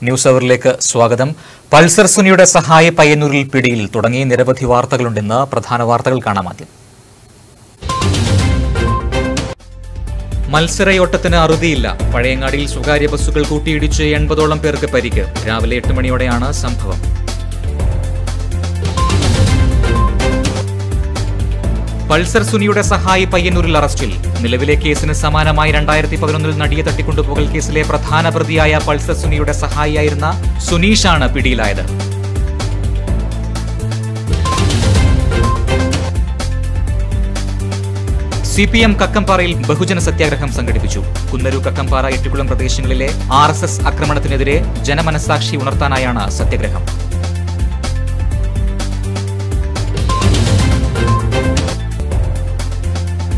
News അവറിലേക്ക് സ്വാഗതം. Pulsar സുനിയുടെ സഹായ പയ്യന്നൂരിൽ പിടിയിൽ തുടങ്ങിയ നിരവധി വാർത്തകളുണ്ടെന്ന് പ്രധാന വാർത്തകൾ കാണാം. ആദ്യം മത്സരയോട്ടത്തിന് അറുതിയില്ല. പഴയങ്ങാടിയിൽ സ്വകാര്യ ബസ്സുകൾ കൂട്ടിയിടിച്ച് 80ഓളം പേർക്ക് പരിക്ക്. രാവിലെ 8 മണിയോടെയാണ് സംഭവം. പൾസർ സുനിയുടെ സഹായി പയ്യന്നൂരിൽ അറസ്റ്റിൽ. നിലവിലെ കേസിന് സമാനമായി 2011 നടിയെ തട്ടിക്കൊണ്ടുപോകൽ കേസിലെ പ്രധാന പ്രതിയായ പൾസർ സുനിയുടെ സഹായിയായിരുന്ന സുനീഷാണ് പിടിയിലായത്. CPM കക്കംപാറയിൽ ബഹുജന സത്യാഗ്രഹം സംഘടിപ്പിച്ചു. കുന്നരു, കക്കംപാറ, എട്ടിക്കുളം പ്രദേശങ്ങളിലെ RSS ആക്രമണത്തിനെതിരെ ജനമനസാക്ഷി ഉണർത്താനായാണ് സത്യാഗ്രഹം.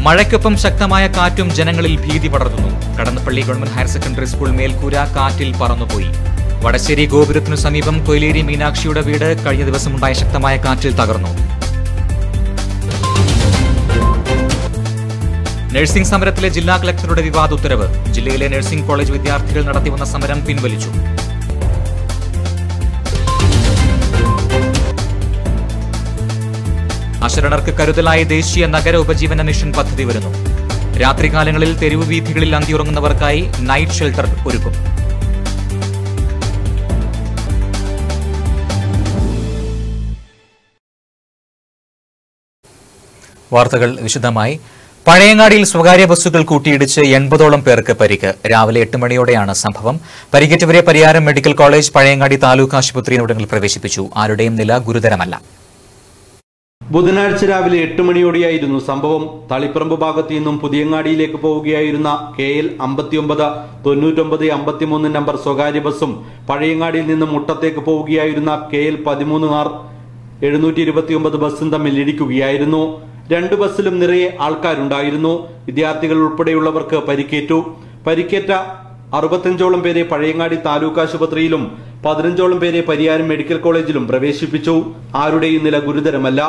മഴയ്ക്കൊപ്പം ശക്തമായ കാറ്റും ജനങ്ങളിൽ ഭീതി പടർത്തുന്നു. Kadannappally government higher secondary school മേൽക്കൂര കാറ്റിൽ പറന്നുപോയി. വടശ്ശേരി ഗോപുരത്തിനു സമീപം കൊയിലേരി മീനാക്ഷിയുടെ വീട് കഴിഞ്ഞ ദിവസമുണ്ടായ ശക്തമായ കാറ്റിൽ തകർന്നു. നഴ്സിംഗ് സമരത്തിലെ ജില്ലാ കളക്ടറുടെ വിവാദ ഉത്തരവ്. ജില്ലയിലെ നഴ്സിംഗ് കോളേജ് വിദ്യാർത്ഥികൾ നടത്തിവന്ന സമരം പിൻവലിച്ചു. അശരണർക്ക് കരുതലായി ദേശീയ നഗര ഉപജീവന മിഷൻ പദ്ധതി വരുന്നു. രാത്രികാലങ്ങളിൽ തെരുവു വീഥികളിൽ അന്തിയുറങ്ങുന്നവർക്കായി നൈറ്റ് ഷെൽട്ടർ ഒരുക്കും. വാർത്തകൾ വിശദമായി. പഴയങ്ങാടിയിൽ സ്വകാര്യ ബസ്സുകൾ കൂട്ടിയിടിച്ച് 80ഓളം പേർക്ക് പരിക്ക്. രാവിലെ 8 മണിയോടെയാണ് സംഭവം. പരിക്കേറ്റവരെ പരിയാരം മെഡിക്കൽ കോളേജ്, പഴയങ്ങാടി താലൂക്ക് ആശുപത്രി എന്നിവിടങ്ങളിൽ പ്രവേശിപ്പിച്ചു. ആരുടെയും നില ഗുരുതരമല്ല. ബുധനാഴ്ച രാവിലെ 8 മണിയോടെയായിരുന്നു സംഭവം. തളിപ്പറമ്പ് ഭാഗത്തു നിന്നും പുതിയങ്ങാടിയിലേക്ക് പോവുകയായിരുന്ന KL 599953 നമ്പർ സ്വകാര്യ ബസ്സും പഴയങ്ങാടിയിൽ നിന്നും മുട്ടത്തേക്ക് പോവുകയായിരുന്ന KL 13R 729 ബസ്സും തമ്മിൽ ഇടിക്കുകയായിരുന്നു. 2 ബസ്സിലും നിറയെ ആൾക്കാരുണ്ടായിരുന്നു. വിദ്യാർത്ഥികൾ ഉൾപ്പെടെയുള്ളവർക്ക് പരിക്കേറ്റു. പരിക്കേറ്റ 65ഓളം പേരെ പഴയങ്ങാടി താലൂക്ക് ആശുപത്രിയിലും 15ഓളം പേരെ പരിയാരം മെഡിക്കൽ കോളേജിലും പ്രവേശിപ്പിച്ചു. ആരുടെയും നില ഗുരുതരമല്ല.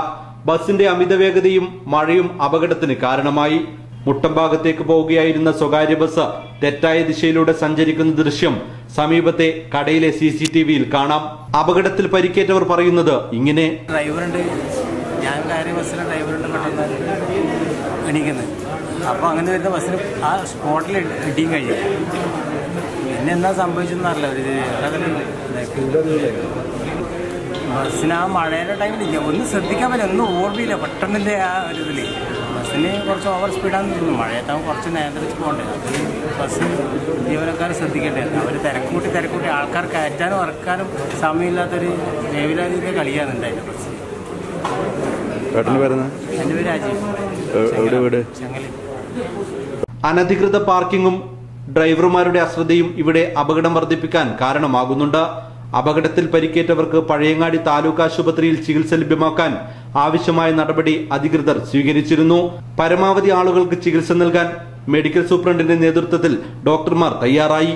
ബസിന്റെ അമിതവേഗതയും മഴയും അപകടത്തിന് കാരണമായി. മുട്ടം ഭാഗത്തേക്ക് പോവുകയായിരുന്ന സ്വകാര്യ ബസ് തെറ്റായ ദിശയിലൂടെ സഞ്ചരിക്കുന്ന ദൃശ്യം സമീപത്തെ കടയിലെ CCTVയിൽ കാണാം. അപകടത്തിൽ പരിക്കേറ്റവർ പറയുന്നത് ഇങ്ങനെ: ഞാൻ കയറിയ ബസ്സിലെ ഡ്രൈവറുണ്ട് എണീക്കുന്നത്. അപ്പോൾ അങ്ങനെ വരുന്ന ബസ്സിന് ആ സ്പോട്ടിൽ ഇടിയും കഴിയും. പിന്നെ എന്താ സംഭവിച്ചെന്നറിയില്ല. ബസ്സിന് ആ മഴയുടെ ടൈമിലില്ല, ഒന്നും ശ്രദ്ധിക്കാൻ പറ്റില്ല, ഒന്നും ഓർമ്മയില്ല. പെട്ടെന്നിൻ്റെ ആ ഒരു ഇതിൽ ബസ്സിന് കുറച്ച് ഓവർ സ്പീഡാണെന്ന് തോന്നുന്നു. മഴയത്താകുമ്പോൾ കുറച്ച് നിയന്ത്രിച്ച് പോകണ്ടേ. അത് ബസ് ജീവനക്കാർ ശ്രദ്ധിക്കേണ്ടത്. അവർ തിരക്കൂട്ടി ആൾക്കാർ കയറ്റാനും ഇറക്കാനും സമയമില്ലാത്തൊരു വേവിലാതിൻ്റെ കളിയാണുണ്ടായില്ല ബസ്. എൻ്റെ പേര് രാജീവ്. അനധികൃത പാർക്കിങ്ങും ഡ്രൈവർമാരുടെ അശ്രദ്ധയും ഇവിടെ അപകടം വർദ്ധിപ്പിക്കാൻ കാരണമാകുന്നുണ്ട്. അപകടത്തിൽ പരിക്കേറ്റവർക്ക് പഴയങ്ങാടി താലൂക്ക് ആശുപത്രിയിൽ ചികിത്സ ലഭ്യമാക്കാൻ ആവശ്യമായ നടപടി അധികൃതർ സ്വീകരിച്ചിരുന്നു. പരമാവധി ആളുകൾക്ക് ചികിത്സ നൽകാൻ മെഡിക്കൽ സൂപ്രണ്ടിന്റെ നേതൃത്വത്തിൽ ഡോക്ടർമാർ തയ്യാറായി.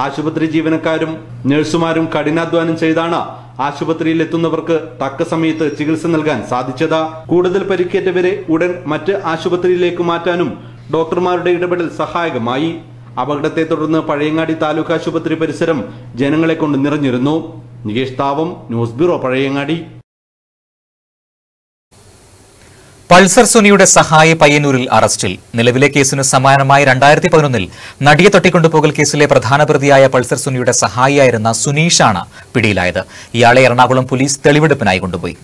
ആശുപത്രി ജീവനക്കാരും നഴ്സുമാരും കഠിനാധ്വാനം ചെയ്താണ് ആശുപത്രിയിൽ എത്തുന്നവർക്ക് തക്ക സമയത്ത് ചികിത്സ നൽകാൻ സാധിച്ചത്. കൂടുതൽ പരിക്കേറ്റവരെ ഉടൻ മറ്റ് ആശുപത്രിയിലേക്ക് മാറ്റാനും ഡോക്ടർമാരുടെ ഇടപെടൽ സഹായകമായി. അപകടത്തെ തുടർന്ന് പഴയങ്ങാടി താലൂക്ക് ആശുപത്രി പരിസരം ജനങ്ങളെ കൊണ്ട് നിറഞ്ഞിരുന്നു. Nikesh Thavam, news bureau, Pazhayangadi. Pulsar സുനിയുടെ സഹായി പയ്യന്നൂരിൽ അറസ്റ്റിൽ. നിലവിലെ കേസിന് സമാനമായി 2011 നടിയെ തട്ടിക്കൊണ്ടുപോകൽ കേസിലെ പ്രധാന പ്രതിയായ പൾസർ സുനിയുടെ സഹായിയായിരുന്ന സുനീഷാണ് പിടിയിലായത്. ഇയാളെ എറണാകുളം പോലീസ് തെളിവെടുപ്പിനായി കൊണ്ടുപോയി.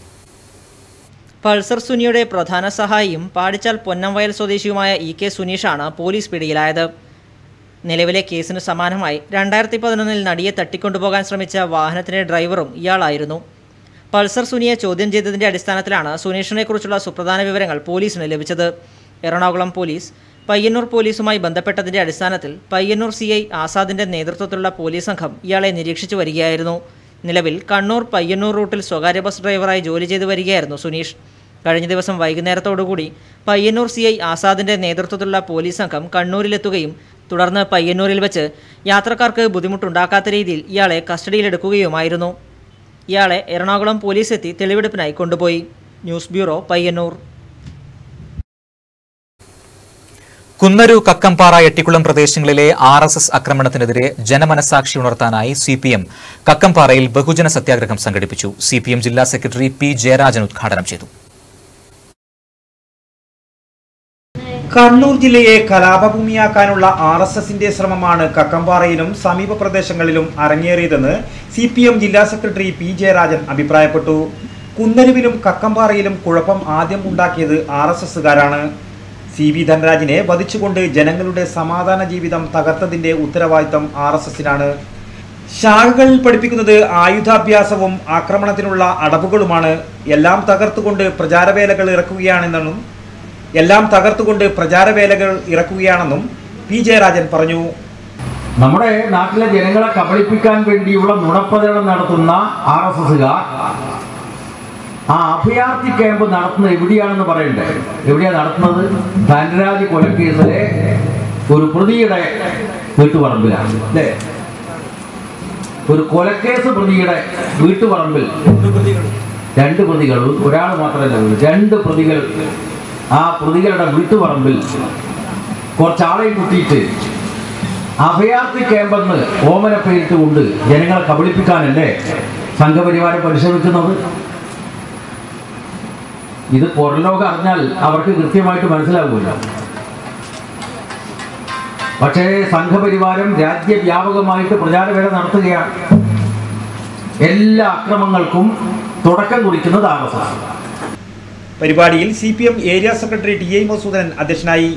പൾസർ സുനിയുടെ പ്രധാന സഹായിയും പാടിച്ചാൽ പൊന്നംവയൽ സ്വദേശിയുമായ EK സുനീഷാണ് പോലീസ് പിടിയിലായത്. നിലവിലെ കേസിന് സമാനമായി 2011 നടിയെ തട്ടിക്കൊണ്ടുപോകാൻ ശ്രമിച്ച വാഹനത്തിന്റെ ഡ്രൈവറും ഇയാളായിരുന്നു. പൾസർ സുനിയെ ചോദ്യം ചെയ്തതിന്റെ അടിസ്ഥാനത്തിലാണ് സുനീഷിനെക്കുറിച്ചുള്ള സുപ്രധാന വിവരങ്ങൾ പോലീസിന് ലഭിച്ചത്. എറണാകുളം പോലീസ് പയ്യന്നൂർ പോലീസുമായി ബന്ധപ്പെട്ടതിന്റെ അടിസ്ഥാനത്തിൽ പയ്യന്നൂർ CI ആസാദിന്റെ നേതൃത്വത്തിലുള്ള പോലീസ് സംഘം ഇയാളെ നിരീക്ഷിച്ചു വരികയായിരുന്നു. നിലവിൽ കണ്ണൂർ പയ്യന്നൂർ റൂട്ടിൽ സ്വകാര്യ ബസ് ഡ്രൈവറായി ജോലി ചെയ്തു വരികയായിരുന്നു സുനീഷ്. കഴിഞ്ഞ ദിവസം വൈകുന്നേരത്തോടുകൂടി പയ്യന്നൂർ CI ആസാദിന്റെ നേതൃത്വത്തിലുള്ള പോലീസ് സംഘം കണ്ണൂരിലെത്തുകയും തുടർന്ന് പയ്യന്നൂരിൽ വെച്ച് യാത്രക്കാർക്ക് ബുദ്ധിമുട്ടുണ്ടാക്കാത്ത രീതിയിൽ ഇയാളെ കസ്റ്റഡിയിലെടുക്കുകയുമായിരുന്നു. ഇയാളെ എറണാകുളം പോലീസ് എത്തി തെളിവെടുപ്പിനായി കൊണ്ടുപോയി. News bureau, Payyanur. കുന്നരു, കക്കംപാറ, എട്ടിക്കുളം പ്രദേശങ്ങളിലെ RSS ആക്രമണത്തിനെതിരെ ജനമനസാക്ഷി ഉണർത്താനായി CPM കക്കംപാറയിൽ ബഹുജന സത്യാഗ്രഹം സംഘടിപ്പിച്ചു. CPM ജില്ലാ സെക്രട്ടറി P. ജയരാജൻ ഉദ്ഘാടനം ചെയ്തു. കണ്ണൂർ ജില്ലയെ കലാപഭൂമിയാക്കാനുള്ള RSSന്റെ ശ്രമമാണ് കക്കംപാറയിലും സമീപ പ്രദേശങ്ങളിലും അരങ്ങേറിയതെന്ന് CPM ജില്ലാ സെക്രട്ടറി P. ജയരാജൻ അഭിപ്രായപ്പെട്ടു. കുന്നരുവിലും കക്കംപാറയിലും കുഴപ്പം ആദ്യം ഉണ്ടാക്കിയത് RSSകാരാണ്. CV ധനരാജിനെ വധിച്ചുകൊണ്ട് ജനങ്ങളുടെ സമാധാന ജീവിതം തകർത്തതിന്റെ ഉത്തരവാദിത്തം RSSനാണ്. ശാഖകളിൽ പഠിപ്പിക്കുന്നത് ആയുധാഭ്യാസവും ആക്രമണത്തിനുള്ള അടവുകളുമാണ്. എല്ലാം തകർത്തുകൊണ്ട് പ്രചാരവേലകൾ ഇറക്കുകയാണെന്നും P. ജയരാജൻ പറഞ്ഞു. നമ്മുടെ നാട്ടിലെ ജനങ്ങളെ കബളിപ്പിക്കാൻ വേണ്ടിയുള്ള നുണപ്രചരണം നടത്തുന്ന RSSകാർ ആ അഭയാർത്ഥി ക്യാമ്പ് നടത്തുന്നത് എവിടെയാണെന്ന് പറയണ്ടേ? എവിടെയാണ് നടത്തുന്നത്? ധനരാജ് കൊലക്കേസിലെ ഒരു പ്രതിയുടെ വീട്ടുപറമ്പിലാണ്, അല്ലേ? ഒരു കൊലക്കേസ് പ്രതിയുടെ വീട്ടുപറമ്പിൽ 2 പ്രതികൾ, ഒരാൾ മാത്രമല്ല, 2 പ്രതികൾ. ആ പ്രതികളുടെ വീട്ടുപറമ്പിൽ കുറച്ചാളെ കുത്തിയിട്ട് അഭയാർത്ഥി ക്യാമ്പെന്ന് ഓമന പേരിട്ടുകൊണ്ട് ജനങ്ങളെ കബളിപ്പിക്കാനല്ലേ സംഘപരിവാരം പരിശ്രമിക്കുന്നത്? ഇത് പുറംലോകം അറിഞ്ഞാൽ അവർക്ക് കൃത്യമായിട്ട് മനസ്സിലാവുമല്ലോ. പക്ഷേ സംഘപരിവാരം രാജ്യവ്യാപകമായിട്ട് പ്രചാരവേല നടത്തുകയാണ്. എല്ലാ അക്രമങ്ങൾക്കും തുടക്കം കുറിക്കുന്നത് RSS. പരിപാടിയിൽ CPM area secretary TI Madhusoodanan അധ്യക്ഷനായി.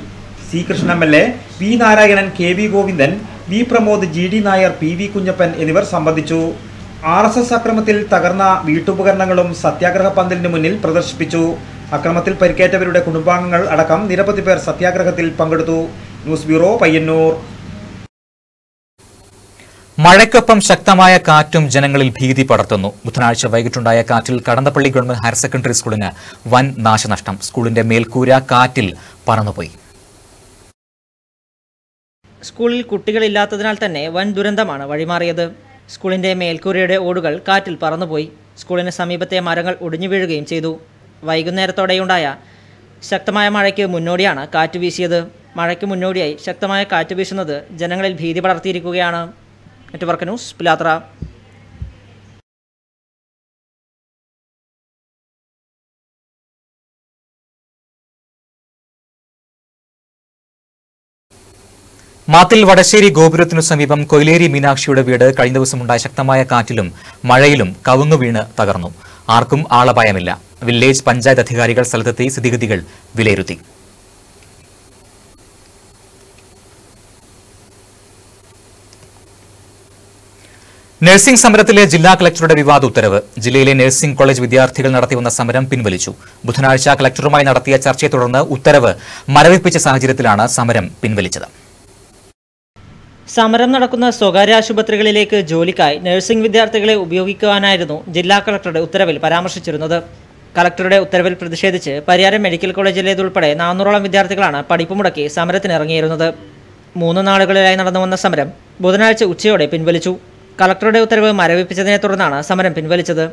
C. Krishnan MLA, V. Narayanan, KV Govindan, V. Pramod, GD Nair, PV Kunjappan എന്നിവർ സംബന്ധിച്ചു. RSS അക്രമത്തിൽ തകർന്ന വീട്ടുപകരണങ്ങളും സത്യാഗ്രഹ പന്തലിന് മുന്നിൽ പ്രദർശിപ്പിച്ചു. അക്രമത്തിൽ പരിക്കേറ്റവരുടെ കുടുംബാംഗങ്ങൾ അടക്കം നിരവധി പേർ സത്യാഗ്രഹത്തിൽ പങ്കെടുത്തു. News bureau, Payyanur. മഴയ്ക്കൊപ്പം ശക്തമായ കാറ്റും ജനങ്ങളിൽ ഭീതി പടർത്തുന്നു. ബുധനാഴ്ച വൈകിട്ടുണ്ടായ കാറ്റിൽ കടന്നപ്പള്ളി ഗവൺമെന്റ് ഹയർ സെക്കൻഡറി സ്കൂളിന് വൻ നാശനഷ്ടം. സ്കൂളിന്റെ മേൽക്കൂര കാറ്റിൽ പറന്നുപോയി. സ്കൂളിൽ കുട്ടികളില്ലാത്തതിനാൽ തന്നെ വൻ ദുരന്തമാണ് വഴിമാറിയത്. സ്കൂളിന്റെ മേൽക്കൂരയുടെ ഓടുകൾ കാറ്റിൽ പറന്നുപോയി. സ്കൂളിന് സമീപത്തെ മരങ്ങൾ ഒടിഞ്ഞു വീഴുകയും ചെയ്തു. വൈകുന്നേരത്തോടെയുണ്ടായ ശക്തമായ മഴയ്ക്ക് മുന്നോടിയാണ് കാറ്റ് വീശിയത്. മഴയ്ക്ക് മുന്നോടിയായി ശക്തമായ കാറ്റ് വീശുന്നത് ജനങ്ങളിൽ ഭീതി പടർത്തിയിരിക്കുകയാണ്. Network news, Pilathra. മാത്തിൽ വടശ്ശേരി ഗോപുരത്തിനു സമീപം കൊയിലേരി മീനാക്ഷിയുടെ വീട് കഴിഞ്ഞ ദിവസമുണ്ടായ ശക്തമായ കാറ്റിലും മഴയിലും കവുങ്ങു വീണ് തകർന്നു. ആർക്കും ആളപായമില്ല. വില്ലേജ് പഞ്ചായത്ത് അധികാരികൾ സ്ഥലത്തെത്തി സ്ഥിതിഗതികൾ വിലയിരുത്തി. നഴ്സിംഗ് സമരത്തിലെ ജില്ലാ കളക്ടറുടെ വിവാദ ഉത്തരവ്. ജില്ലയിലെ നഴ്സിംഗ് കോളേജ് വിദ്യാർത്ഥികൾ നടത്തിവന്ന സമരം പിൻവലിച്ചു. ബുധനാഴ്ച കളക്ടറുമായി നടത്തിയ ചർച്ചയെ തുടർന്ന് ഉത്തരവ് മരവിപ്പിച്ച സാഹചര്യത്തിലാണ് സമരം പിൻവലിച്ചത്. സമരം നടക്കുന്ന സ്വകാര്യ ആശുപത്രികളിലേക്ക് ജോലിക്കായി നഴ്സിംഗ് വിദ്യാർത്ഥികളെ ഉപയോഗിക്കുവാനായിരുന്നു ജില്ലാ കളക്ടറുടെ ഉത്തരവിൽ പരാമർശിച്ചിരുന്നത്. കളക്ടറുടെ ഉത്തരവിൽ പ്രതിഷേധിച്ച് പരിയാരം മെഡിക്കൽ കോളേജിലേതുൾപ്പെടെ 400ഓളം വിദ്യാർത്ഥികളാണ് പഠിപ്പ് മുടക്കി സമരത്തിനിറങ്ങിയിരുന്നത്. 3 നാളുകളിലായി നടന്നുവന്ന സമരം ബുധനാഴ്ച ഉച്ചയോടെ പിൻവലിച്ചു. കളക്ടറുടെ ഉത്തരവ് മരവിപ്പിച്ചതിനെ തുടർന്നാണ് സമരം പിൻവലിച്ചത്.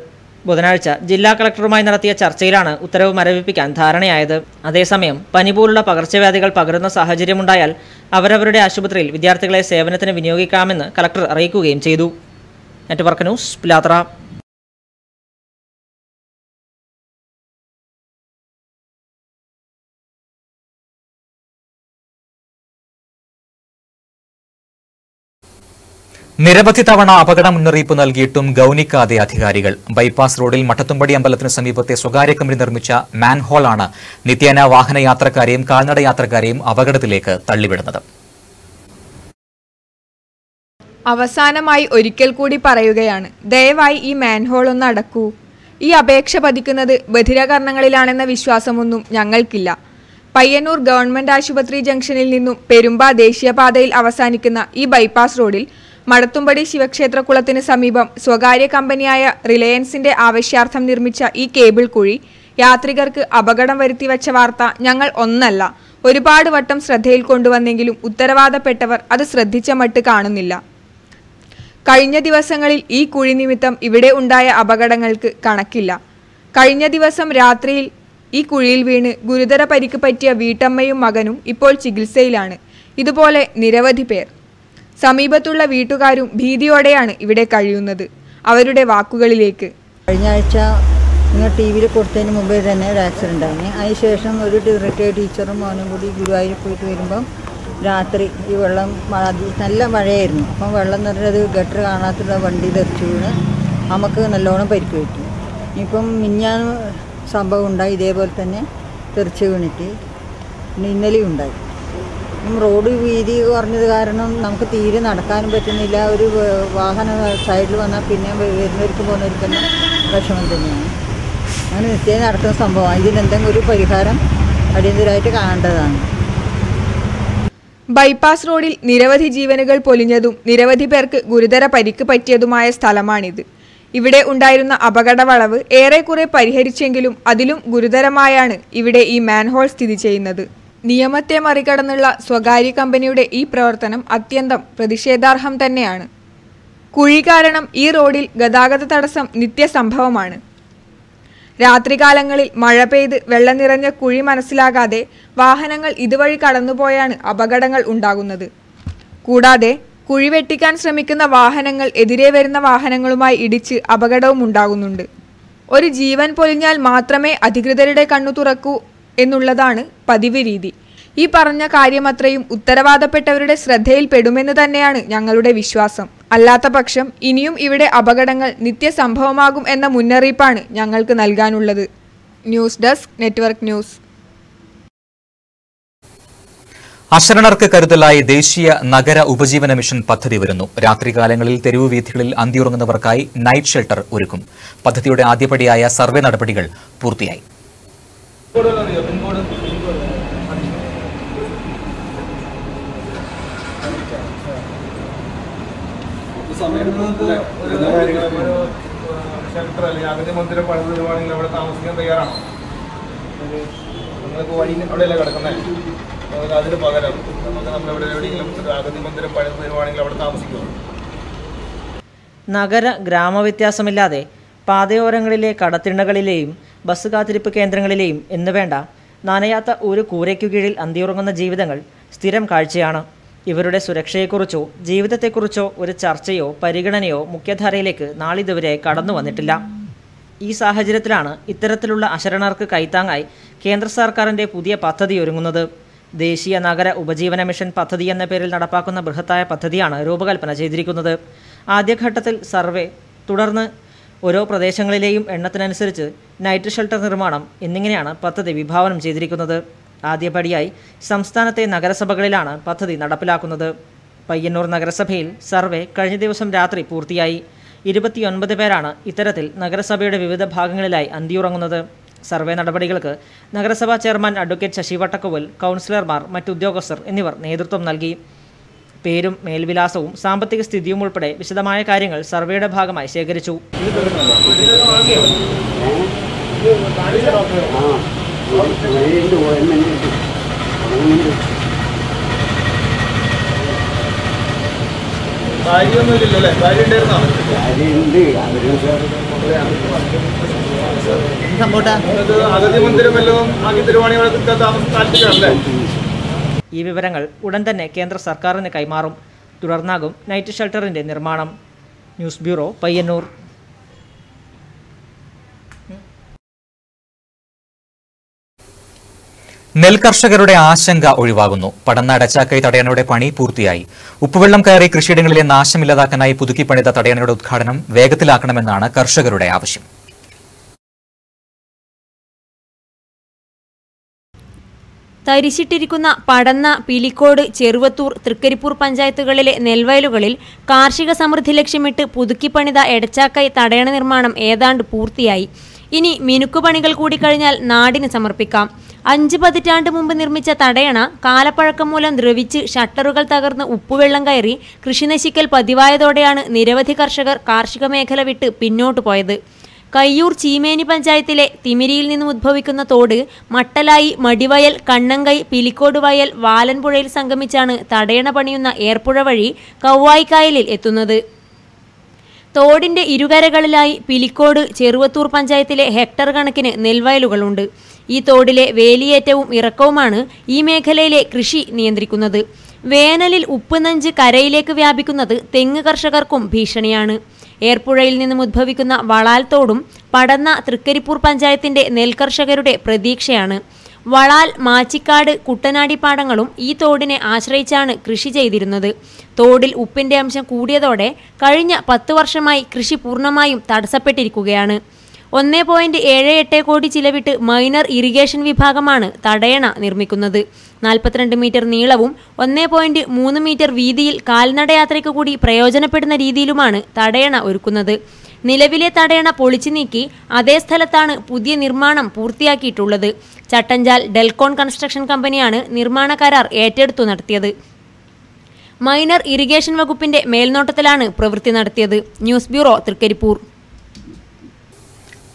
ബുധനാഴ്ച ജില്ലാ കളക്ടറുമായി നടത്തിയ ചർച്ചയിലാണ് ഉത്തരവ് മരവിപ്പിക്കാൻ ധാരണയായത്. അതേസമയം പനി പോലുള്ള പകർച്ചവ്യാധികൾ പകരുന്ന സാഹചര്യമുണ്ടായാൽ അവരവരുടെ ആശുപത്രിയിൽ വിദ്യാർത്ഥികളെ സേവനത്തിന് വിനിയോഗിക്കാമെന്ന് കളക്ടർ അറിയിക്കുകയും ചെയ്തു. Network news, Pilathra. നിരവധി തവണ അപകട മുന്നറിയിപ്പ് നൽകിയിട്ടും ഗൌനിക്കാതെ അധികാരികൾ. ബൈപ്പാസ് റോഡിൽ മട്ടത്തുംപടി അമ്പലത്തിന് സമീപത്തെ സ്വകാര്യ കമ്പനി നിർമ്മിച്ച മാൻഹോളാണ് നിത്യേന വാഹന യാത്രക്കാരെയും കാൽനട യാത്രക്കാരെയും അപകടത്തിലേക്ക് തള്ളിവിടുന്നത്. അവസാനമായി ഒരിക്കൽ കൂടി പറയുകയാണ്, ദയവായി ഈ മാൻഹോൾ ഒന്ന് അടക്കൂ. ഈ അപേക്ഷ പതിക്കുന്നത് ബധിരകർണങ്ങളിലാണെന്ന വിശ്വാസമൊന്നും ഞങ്ങൾക്കില്ല. പയ്യന്നൂർ ഗവൺമെന്റ് ആശുപത്രി ജംഗ്ഷനിൽ നിന്നും പെരുമ്പ ദേശീയപാതയിൽ അവസാനിക്കുന്ന ഈ ബൈപ്പാസ് റോഡിൽ മടത്തുംപടി ശിവക്ഷേത്രക്കുളത്തിന് സമീപം സ്വകാര്യ കമ്പനിയായ റിലയൻസിന്റെ ആവശ്യാർത്ഥം നിർമ്മിച്ച ഈ കേബിൾ കുഴി യാത്രികർക്ക് അപകടം വരുത്തിവെച്ച വാർത്ത ഞങ്ങൾ ഒന്നല്ല ഒരുപാട് വട്ടം ശ്രദ്ധയിൽ കൊണ്ടുവന്നെങ്കിലും ഉത്തരവാദപ്പെട്ടവർ അത് ശ്രദ്ധിച്ച മട്ട് കാണുന്നില്ല. കഴിഞ്ഞ ദിവസങ്ങളിൽ ഈ കുഴി നിമിത്തം ഇവിടെ ഉണ്ടായ അപകടങ്ങൾക്ക് കണക്കില്ല. കഴിഞ്ഞ ദിവസം രാത്രിയിൽ ഈ കുഴിയിൽ വീണ് ഗുരുതര പരിക്ക് പറ്റിയ വീട്ടമ്മയും മകനും ഇപ്പോൾ ചികിത്സയിലാണ്. ഇതുപോലെ നിരവധി പേർ. സമീപത്തുള്ള വീട്ടുകാരും ഭീതിയോടെയാണ് ഇവിടെ കഴിയുന്നത്. അവരുടെ വാക്കുകളിലേക്ക്. കഴിഞ്ഞ ആഴ്ച നിങ്ങൾ ടി വിയിൽ കൊടുത്തതിന് മുമ്പേ തന്നെ ഒരു ആക്സിഡൻ്റ് ആയിരുന്നു. അതിനുശേഷം ഒരു റിട്ടയർഡ് ടീച്ചറും മോനും കൂടി ഗുരുവായൂർ പോയിട്ട് വരുമ്പം രാത്രി ഈ വെള്ളം നല്ല മഴയായിരുന്നു. അപ്പം വെള്ളം നിറഞ്ഞത് ഗട്ടർ കാണാത്തുള്ള വണ്ടി തെറിച്ചു വീണ് നമുക്ക് നല്ലോണം പരിക്ക് പറ്റി. ഇപ്പം മിഞ്ഞാന്ന് സംഭവം ഉണ്ടായി, ഇതേപോലെ തന്നെ തെറിച്ച് വീണിട്ട്. പിന്നെ ഇന്നലെയും ഉണ്ടായി. റോഡ് വീതി കുറഞ്ഞത് കാരണം നമുക്ക് തീരെ നടക്കാനും പറ്റുന്നില്ല. ഒരു വാഹനം സൈഡിൽ വന്നാൽ പിന്നെ വരുന്നവർക്ക് പോകുന്നവർക്കെല്ലാം വിഷമം തന്നെയാണ്. അങ്ങനെ നിശ്ചയം നടക്കുന്ന സംഭവമാണ്. ഇതിനെന്തെങ്കിലും ഒരു പരിഹാരം അടിയന്തരമായിട്ട് കാണേണ്ടതാണ്. ബൈപ്പാസ് റോഡിൽ നിരവധി ജീവനുകൾ പൊലിഞ്ഞതും നിരവധി പേർക്ക് ഗുരുതര പരിക്ക് പറ്റിയതുമായ സ്ഥലമാണിത്. ഇവിടെ ഉണ്ടായിരുന്ന അപകട വളവ് ഏറെക്കുറെ പരിഹരിച്ചെങ്കിലും അതിലും ഗുരുതരമായാണ് ഇവിടെ ഈ മാൻഹോൾ സ്ഥിതി ചെയ്യുന്നത്. നിയമത്തെ മറികടന്നുള്ള സ്വകാര്യ കമ്പനിയുടെ ഈ പ്രവർത്തനം അത്യന്തം പ്രതിഷേധാർഹം തന്നെയാണ്. കുഴി കാരണം ഈ റോഡിൽ ഗതാഗത തടസ്സം നിത്യസംഭവമാണ്. രാത്രികാലങ്ങളിൽ മഴ പെയ്ത് വെള്ളം നിറഞ്ഞ കുഴി മനസ്സിലാകാതെ വാഹനങ്ങൾ ഇതുവഴി കടന്നുപോയാണ് അപകടങ്ങൾ ഉണ്ടാകുന്നത്. കൂടാതെ കുഴി വെട്ടിക്കാൻ ശ്രമിക്കുന്ന വാഹനങ്ങൾ എതിരെ വരുന്ന വാഹനങ്ങളുമായി ഇടിച്ച് അപകടവും ഉണ്ടാകുന്നുണ്ട്. ഒരു ജീവൻ പൊലിഞ്ഞാൽ മാത്രമേ അധികൃതരുടെ കണ്ണു തുറക്കൂ എന്നുള്ളതാണ് പതിവ് രീതി. ഈ പറഞ്ഞ കാര്യമത്രയും ഉത്തരവാദപ്പെട്ടവരുടെ ശ്രദ്ധയിൽപ്പെടുമെന്ന് തന്നെയാണ് ഞങ്ങളുടെ വിശ്വാസം. അല്ലാത്ത പക്ഷം ഇനിയും ഇവിടെ അപകടങ്ങൾ നിത്യസംഭവമാകും എന്ന മുന്നറിയിപ്പാണ് ഞങ്ങൾക്ക് നൽകാനുള്ളത്. News desk, network news. അശരണർക്ക് കരുതലായി ദേശീയ നഗര ഉപജീവന മിഷൻ പദ്ധതി വരുന്നു. രാത്രികാലങ്ങളിൽ തെരുവു വീഥികളിൽ അന്തിയുറങ്ങുന്നവർക്കായി നൈറ്റ് ഷെൽട്ടർ ഒരുക്കും. പദ്ധതിയുടെ ആദ്യപടിയായ സർവേ നടപടികൾ പൂർത്തിയായി. അഗതി മന്ദിരം പണിത് തരുവാണെങ്കിൽ അവിടെ താമസിക്കാൻ തയ്യാറാണോ? നിങ്ങൾക്ക് വഴി അവിടെയല്ല കിടക്കുന്നത്. അതിന് പകരം നമുക്ക് നമ്മളെവിടെ എവിടെയെങ്കിലും അഗതി മന്ദിരം പണിത് തരുവാണെങ്കിൽ അവിടെ താമസിക്കുമോ? നഗര ഗ്രാമവ്യത്യാസമില്ലാതെ പാതയോരങ്ങളിലെ കടത്തിണ്ണകളിലെയും ബസ് കാത്തിരിപ്പ് കേന്ദ്രങ്ങളിലെയും എന്നുവേണ്ട നനയാത്ത ഒരു കൂരയ്ക്കു കീഴിൽ അന്തിയുറങ്ങുന്ന ജീവിതങ്ങൾ സ്ഥിരം കാഴ്ചയാണ്. ഇവരുടെ സുരക്ഷയെക്കുറിച്ചോ ജീവിതത്തെക്കുറിച്ചോ ഒരു ചർച്ചയോ പരിഗണനയോ മുഖ്യധാരയിലേക്ക് നാളിതുവരെ കടന്നു വന്നിട്ടില്ല. ഈ സാഹചര്യത്തിലാണ് ഇത്തരത്തിലുള്ള അശരണർക്ക് കൈത്താങ്ങായി കേന്ദ്ര സർക്കാരിൻ്റെ പുതിയ പദ്ധതി ഒരുങ്ങുന്നത്. ദേശീയ നഗര ഉപജീവന മിഷൻ പദ്ധതി എന്ന പേരിൽ നടപ്പാക്കുന്ന ബൃഹത്തായ പദ്ധതിയാണ് രൂപകൽപ്പന ചെയ്തിരിക്കുന്നത്. ആദ്യഘട്ടത്തിൽ സർവേ, തുടർന്ന് ഓരോ പ്രദേശങ്ങളിലെയും എണ്ണത്തിനനുസരിച്ച് നൈറ്റ് ഷെൽട്ടർ നിർമ്മാണം എന്നിങ്ങനെയാണ് പദ്ധതി വിഭാവനം ചെയ്തിരിക്കുന്നത്. ആദ്യപടിയായി സംസ്ഥാനത്തെ നഗരസഭകളിലാണ് പദ്ധതി നടപ്പിലാക്കുന്നത്. പയ്യന്നൂർ നഗരസഭയിൽ സർവേ കഴിഞ്ഞ ദിവസം രാത്രി പൂർത്തിയായി. 29 പേരാണ് ഇത്തരത്തിൽ നഗരസഭയുടെ വിവിധ ഭാഗങ്ങളിലായി അന്തിയുറങ്ങുന്നത്. സർവേ നടപടികൾക്ക് നഗരസഭാ ചെയർമാൻ അഡ്വക്കേറ്റ് ശശി വട്ടക്കോവൽ, കൗൺസിലർമാർ, മറ്റുദ്യോഗസ്ഥർ എന്നിവർ നേതൃത്വം നൽകി. പേരും മേൽവിലാസവും സാമ്പത്തിക സ്ഥിതിയും ഉൾപ്പെടെ വിശദമായ കാര്യങ്ങൾ സർവേയുടെ ഭാഗമായി ശേഖരിച്ചു. ഈ വിവരങ്ങൾ ഉടൻ തന്നെ കേന്ദ്ര സർക്കാരിന് കൈമാറും. തുടർന്നാകും നൈറ്റ് ഷെൽട്ടറിന്റെ നിർമ്മാണം. News bureau, Payyanur. നെൽകർഷകരുടെ ആശങ്ക ഒഴിവാകുന്നു. പടന്ന അടച്ചാക്കൈ തടയണയുടെ പണി പൂർത്തിയായി. ഉപ്പുവെള്ളം കയറി കൃഷിയിടങ്ങളിലെ നാശമില്ലാതാക്കാനായി പുതുക്കിപ്പണിത തടയണയുടെ ഉദ്ഘാടനം വേഗത്തിലാക്കണമെന്നാണ് കർഷകരുടെ ആവശ്യം. തരിശിട്ടിരിക്കുന്ന പടന്ന, പിലിക്കോട്, ചെറുവത്തൂർ, തൃക്കരിപ്പൂർ പഞ്ചായത്തുകളിലെ നെൽവയലുകളിൽ കാർഷിക സമൃദ്ധി ലക്ഷ്യമിട്ട് പുതുക്കിപ്പണിത എടച്ചാക്കൈ തടയണ നിർമ്മാണം ഏതാണ്ട് പൂർത്തിയായി. ഇനി മിനുക്കുപണികൾ കൂടി കഴിഞ്ഞാൽ നാടിന് സമർപ്പിക്കാം. 5 പതിറ്റാണ്ട് മുമ്പ് നിർമ്മിച്ച തടയണ കാലപ്പഴക്കം മൂലം ദ്രവിച്ച് ഷട്ടറുകൾ തകർന്ന് ഉപ്പുവെള്ളം കയറി കൃഷി നശിക്കൽ പതിവായതോടെയാണ് നിരവധി കർഷകർ കാർഷിക മേഖല വിട്ട് പിന്നോട്ടു പോയത്. കയ്യൂർ ചീമേനി പഞ്ചായത്തിലെ തിമിരിയിൽ നിന്നും ഉദ്ഭവിക്കുന്ന തോട് മട്ടലായി, മടിവയൽ, കണ്ണങ്കൈ, പിലിക്കോട് വയൽ, വാലൻപുഴയിൽ സംഗമിച്ചാണ് തടയണ പണിയുന്ന ഏർപ്പുഴ വഴി കൗവായിക്കായലിൽ എത്തുന്നത്. തോടിന്റെ ഇരുകരകളിലായി പിലിക്കോട്, ചെറുവത്തൂർ പഞ്ചായത്തിലെ ഹെക്ടർ കണക്കിന് നെൽവയലുകളുണ്ട്. ഈ തോടിലെ വേലിയേറ്റവും ഇറക്കവുമാണ് ഈ മേഖലയിലെ കൃഷി നിയന്ത്രിക്കുന്നത്. വേനലിൽ ഉപ്പുനഞ്ച് കരയിലേക്ക് വ്യാപിക്കുന്നത് തെങ്ങ് കർഷകർക്കും ഭീഷണിയാണ്. ഏർപ്പുഴയിൽ നിന്നും ഉദ്ഭവിക്കുന്ന വളാൽ തോടും പടന്ന തൃക്കരിപ്പൂർ പഞ്ചായത്തിന്റെ നെൽകർഷകരുടെ പ്രതീക്ഷയാണ്. വളാൽ, മാച്ചിക്കാട്, കുട്ടനാടി പാടങ്ങളും ഈ തോടിനെ ആശ്രയിച്ചാണ് കൃഷി ചെയ്തിരുന്നത്. തോടിൽ ഉപ്പിന്റെ അംശം കൂടിയതോടെ കഴിഞ്ഞ 10 വർഷമായി കൃഷി പൂർണ്ണമായും തടസ്സപ്പെട്ടിരിക്കുകയാണ്. 1.78 കോടി ചിലവിട്ട് മൈനർ ഇറിഗേഷൻ വിഭാഗമാണ് തടയണ നിർമ്മിക്കുന്നത്. 42 മീറ്റർ നീളവും 1.3 മീറ്റർ വീതിയിൽ കാൽനടയാത്രയ്ക്ക് കൂടി പ്രയോജനപ്പെടുന്ന രീതിയിലുമാണ് തടയണ ഒരുക്കുന്നത്. നിലവിലെ തടയണ പൊളിച്ചു നീക്കി അതേ സ്ഥലത്താണ് പുതിയ നിർമ്മാണം പൂർത്തിയാക്കിയിട്ടുള്ളത്. ചട്ടഞ്ചാൽ ഡെൽകോൺ കൺസ്ട്രക്ഷൻ കമ്പനിയാണ് നിർമ്മാണ കരാർ ഏറ്റെടുത്തു നടത്തിയത്. മൈനർ ഇറിഗേഷൻ വകുപ്പിന്റെ മേൽനോട്ടത്തിലാണ് പ്രവൃത്തി നടത്തിയത്. News bureau, Trikaripur.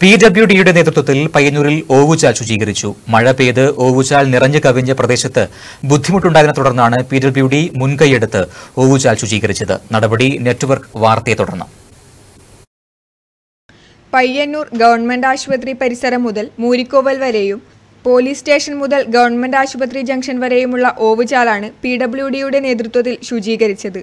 PWDയുടെ നേതൃത്വത്തിൽ പയ്യന്നൂരിൽ ഓവുചാൽ ശുചീകരിച്ചു. മഴ പെയ്ത് ഓവുചാൽ നിറഞ്ഞു കവിഞ്ഞ പ്രദേശത്ത് ബുദ്ധിമുട്ടുണ്ടായതിനെ തുടർന്നാണ് PWD മുൻകൈയെടുത്ത് ഓവുചാൽ ശുചീകരിച്ചത്. നടപടി നെറ്റ്വർക്ക് വാർത്തയെ തുടർന്ന്. പയ്യന്നൂർ ഗവൺമെന്റ് ആശുപത്രി പരിസരം മുതൽ മൂരിക്കോവൽ വരെയും പോലീസ് സ്റ്റേഷൻ മുതൽ ഗവൺമെന്റ് ആശുപത്രി ജംഗ്ഷൻ വരെയുമുള്ള ഓവുചാലാണ് PWDയുടെ നേതൃത്വത്തിൽ ശുചീകരിച്ചത്.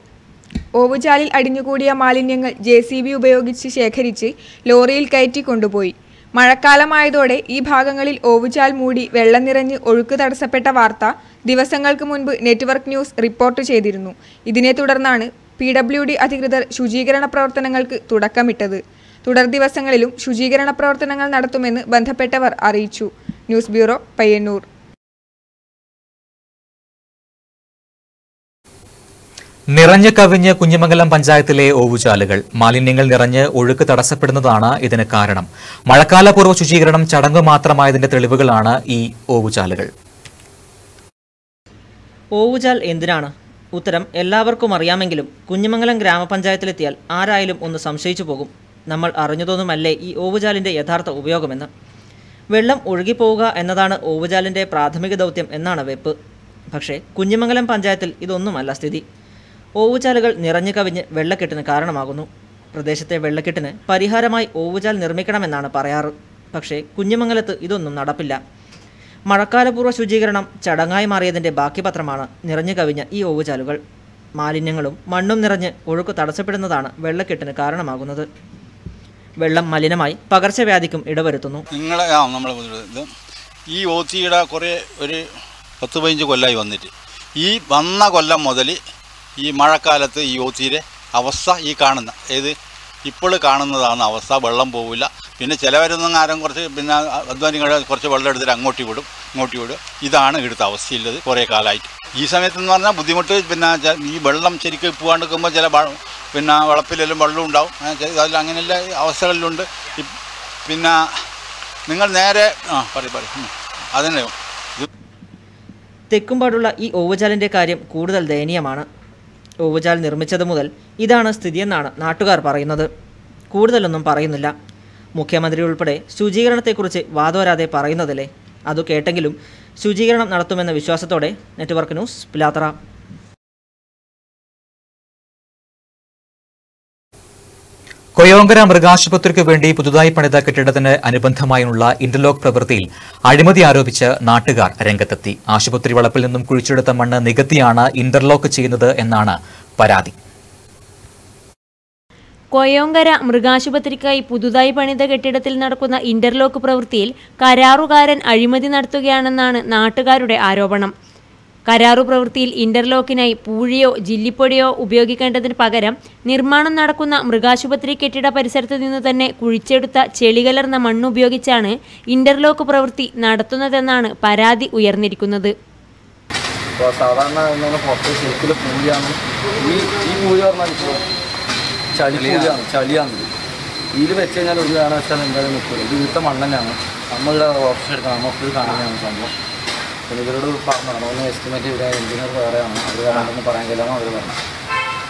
ഓവുചാലിൽ അടിഞ്ഞുകൂടിയ മാലിന്യങ്ങൾ JCB ഉപയോഗിച്ച് ശേഖരിച്ച് ലോറിയിൽ കയറ്റി കൊണ്ടുപോയി. മഴക്കാലമായതോടെ ഈ ഭാഗങ്ങളിൽ ഓവുചാൽ മൂടി വെള്ളം നിറഞ്ഞ് ഒഴുക്ക് തടസ്സപ്പെട്ട വാർത്ത ദിവസങ്ങൾക്ക് മുൻപ് നെറ്റ്വർക്ക് ന്യൂസ് റിപ്പോർട്ട് ചെയ്തിരുന്നു. ഇതിനെ തുടർന്നാണ് PWD അധികൃതർ ശുചീകരണ പ്രവർത്തനങ്ങൾക്ക് തുടക്കമിട്ടത്. തുടർ ദിവസങ്ങളിലും ശുചീകരണ പ്രവർത്തനങ്ങൾ നടത്തുമെന്ന് ബന്ധപ്പെട്ടവർ അറിയിച്ചു. News bureau, Payyanur. നിറഞ്ഞു കവിഞ്ഞ് കുഞ്ഞിമംഗലം പഞ്ചായത്തിലെ ഓവുചാലുകൾ. മാലിന്യങ്ങൾ നിറഞ്ഞ് ഒഴുക്ക് തടസ്സപ്പെടുന്നതാണ് ഇതിന് കാരണം. മഴക്കാലപൂർവ്വ ശുചീകരണം ചടങ്ങ് മാത്രമായതിന്റെ തെളിവുകളാണ് ഈ ഓവുചാലുകൾ. ഓവുചാൽ എന്തിനാണ്? ഉത്തരം എല്ലാവർക്കും അറിയാമെങ്കിലും കുഞ്ഞിമംഗലം ഗ്രാമപഞ്ചായത്തിലെത്തിയാൽ ആരായാലും ഒന്ന് സംശയിച്ചു പോകും. നമ്മൾ അറിഞ്ഞതൊന്നുമല്ലേ ഈ ഓവുചാലിൻ്റെ യഥാർത്ഥ ഉപയോഗമെന്ന്. വെള്ളം ഒഴുകിപ്പോവുക എന്നതാണ് ഓവുചാലിൻ്റെ പ്രാഥമിക ദൗത്യം എന്നാണ് വെപ്പ്. പക്ഷേ കുഞ്ഞിമംഗലം പഞ്ചായത്തിൽ ഇതൊന്നുമല്ല സ്ഥിതി. ഓവുചാലുകൾ നിറഞ്ഞു കവിഞ്ഞ് വെള്ളക്കെട്ടിന് കാരണമാകുന്നു. പ്രദേശത്തെ വെള്ളക്കെട്ടിന് പരിഹാരമായി ഓവുചാൽ നിർമ്മിക്കണമെന്നാണ് പറയാറ്. പക്ഷേ കുഞ്ഞിമംഗലത്ത് ഇതൊന്നും നടപ്പില്ല. മഴക്കാലപൂർവ്വ ശുചീകരണം ചടങ്ങായി മാറിയതിൻ്റെ ബാക്കി പത്രമാണ് നിറഞ്ഞു കവിഞ്ഞ ഈ ഓവുചാലുകൾ. മാലിന്യങ്ങളും മണ്ണും നിറഞ്ഞ് ഒഴുക്ക് തടസ്സപ്പെടുന്നതാണ് വെള്ളക്കെട്ടിന് കാരണമാകുന്നത്. വെള്ളം മലിനമായി പകർച്ചവ്യാധിക്കും ഇടവരുത്തുന്നു. ഈ ഓത്തിയുടെ കുറേ ഒരു 10-15 കൊല്ലമായി വന്നിട്ട് ഈ വന്ന കൊല്ലം മുതൽ ഈ മഴക്കാലത്ത് ഈ ഓത്തിയുടെ അവസ്ഥ ഈ കാണുന്ന ഇപ്പോൾ കാണുന്നതാണ് അവസ്ഥ. വെള്ളം പോവില്ല. പിന്നെ ചിലവരൊന്നും ആരും കുറച്ച് പിന്നെ അധ്വാനികൾ കുറച്ച് വെള്ളം എടുത്തിട്ട് അങ്ങോട്ട് വിടും. ഇതാണ് ഇവിടുത്തെ അവസ്ഥയുള്ളത് കുറേ കാലമായിട്ട്. ഈ സമയത്തെന്ന് പറഞ്ഞാൽ ബുദ്ധിമുട്ട്. പിന്നെ ഈ വെള്ളം ശരിക്കും പോകാണ്ട് നിൽക്കുമ്പോൾ ചില പിന്നെ വളപ്പിലെല്ലാം വെള്ളം ഉണ്ടാവും. അതിൽ അങ്ങനെയുള്ള അവസ്ഥകളിലുണ്ട്. പിന്നെ നിങ്ങൾ നേരെ അതന്നെ. തെക്കുംപാടുള്ള ഈ ഓവുചാലിൻ്റെ കാര്യം കൂടുതൽ ദയനീയമാണ്. ഓവുചാൽ നിർമ്മിച്ചത് മുതൽ ഇതാണ് സ്ഥിതിയെന്നാണ് നാട്ടുകാർ പറയുന്നത്. കൂടുതലൊന്നും പറയുന്നില്ല. മുഖ്യമന്ത്രി ഉൾപ്പെടെ ശുചീകരണത്തെക്കുറിച്ച് വാദോരാതെ പറയുന്നതല്ലേ. അതു കേട്ടെങ്കിലും ശുചീകരണം നടത്തുമെന്ന വിശ്വാസത്തോടെ നെറ്റ്വർക്ക് ന്യൂസ്, പിലാത്തറ. കൊയോങ്കര മൃഗാശുപത്രിക്ക് വേണ്ടി പുതുതായി പണിത കെട്ടിടത്തിന് അനുബന്ധമായുള്ള ഇന്റർലോക്ക് പ്രവൃത്തിയിൽ അഴിമതി ആരോപിച്ച് നാട്ടുകാർ രംഗത്തെത്തി. ആശുപത്രി വളപ്പിൽ നിന്നും കുഴിച്ചെടുത്ത മണ്ണ് നികത്തിയാണ് ഇന്റർലോക്ക് ചെയ്യുന്നത് എന്നാണ് പരാതി. കൊയോങ്കര മൃഗാശുപത്രിക്കായി പുതുതായി പണിത കെട്ടിടത്തിൽ നടക്കുന്ന ഇന്റർലോക്ക് പ്രവൃത്തിയിൽ കരാറുകാരൻ അഴിമതി നടത്തുകയാണെന്നാണ് നാട്ടുകാരുടെ ആരോപണം. കരാറു പ്രവൃത്തിയിൽ ഇന്റർലോക്കിനായി പൂഴിയോ ജില്ലിപ്പൊടിയോ ഉപയോഗിക്കേണ്ടതിന് പകരം നിർമ്മാണം നടക്കുന്ന മൃഗാശുപത്രി കെട്ടിട പരിസരത്ത് നിന്ന് തന്നെ കുഴിച്ചെടുത്ത ചെളികലർന്ന മണ്ണുപയോഗിച്ചാണ് ഇന്റർലോക്ക് പ്രവൃത്തി നടത്തുന്നതെന്നാണ് പരാതി ഉയർന്നിരിക്കുന്നത്. സാധാരണ പുറത്ത് ശരിക്കും പൂഴിയാണ്. ഈ പൂഴി പറഞ്ഞാൽ ചളിയാണ്. ഇതിൽ വെച്ച് കഴിഞ്ഞാൽ ഒരു കാരണവശാലും എന്തായാലും നിൽക്കില്ല. ഇത് ഇവിടുത്തെ മണ്ണ് തന്നെയാണ്. നമ്മളുടെ ഓപ്ഷൻ എടുക്കണം. നമുക്കൊരു കാണുന്നതാണ് സംഭവം. പിന്നെ ഇവരോട് പറഞ്ഞു ഒന്ന് എസ്റ്റിമേറ്റ് ചെയ്താൽ എഞ്ചിനീയർ വേറെയാണ്, അവർ കാണാമെന്ന് പറയാൻ കഴിയില്ലെന്ന് അവർ പറഞ്ഞു.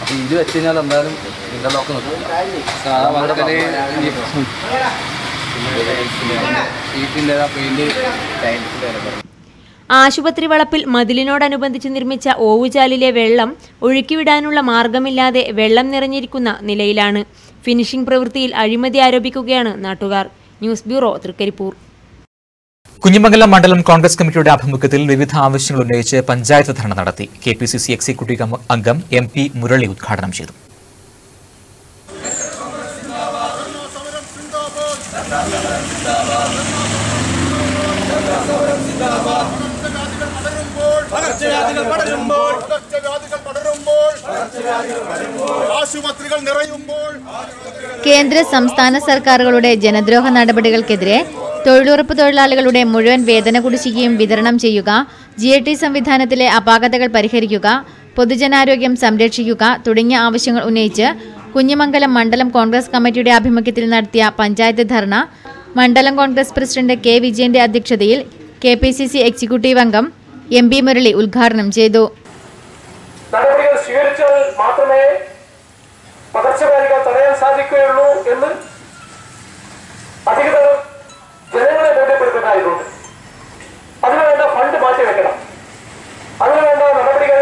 അപ്പോൾ ഇത് വെച്ച് കഴിഞ്ഞാൽ എന്തായാലും ഇന്റർലോക്ക് നിൽക്കില്ല. ആശുപത്രി വളപ്പിൽ മതിലിനോടനുബന്ധിച്ച് നിർമ്മിച്ച ഓവുചാലിലെ വെള്ളം ഒഴുക്കിവിടാനുള്ള മാർഗമില്ലാതെ വെള്ളം നിറഞ്ഞിരിക്കുന്ന നിലയിലാണ്. ഫിനിഷിംഗ് പ്രവൃത്തിയിൽ അഴിമതി ആരോപിക്കുകയാണ് നാട്ടുകാർ. News bureau, Trikaripur. കുഞ്ഞിമംഗലം മണ്ഡലം കോൺഗ്രസ് കമ്മിറ്റിയുടെ ആഭിമുഖ്യത്തിൽ വിവിധ ആവശ്യങ്ങൾ ഉന്നയിച്ച് പഞ്ചായത്ത് ധർണ നടത്തി. KPCC എക്സിക്യൂട്ടീവ് അംഗം MP മുരളി ഉദ്ഘാടനം ചെയ്തു. കേന്ദ്ര സംസ്ഥാന സർക്കാരുകളുടെ ജനദ്രോഹ നടപടികൾക്കെതിരെ തൊഴിലുറപ്പ് തൊഴിലാളികളുടെ മുഴുവൻ വേതന കുടിശ്ശികയും വിതരണം ചെയ്യുക, GAT സംവിധാനത്തിലെ അപാകതകൾ പരിഹരിക്കുക, പൊതുജനാരോഗ്യം സംരക്ഷിക്കുക തുടങ്ങിയ ആവശ്യങ്ങൾ ഉന്നയിച്ച് കുഞ്ഞിമംഗലം മണ്ഡലം കോൺഗ്രസ് കമ്മിറ്റിയുടെ ആഭിമുഖ്യത്തിൽ നടത്തിയ പഞ്ചായത്ത് ധർണ മണ്ഡലം കോൺഗ്രസ് പ്രസിഡന്റ് K. വിജയന്റെ അധ്യക്ഷതയിൽ KPCC എക്സിക്യൂട്ടീവ് അംഗം MP മുരളി ഉദ്ഘാടനം ചെയ്തു. നടപടികൾ സ്വീകരിച്ചാൽ മാത്രമേ പകർച്ചവ്യാധികൾ തടയാൻ സാധിക്കുകയുള്ളൂ എന്ന് അധികൃതർ ജനങ്ങളെ ബോധ്യപ്പെടുത്തുന്നതായിട്ടുണ്ട്. അതിനുവേണ്ട ഫണ്ട് മാറ്റിവെക്കണം. അതിനുവേണ്ട നടപടികൾ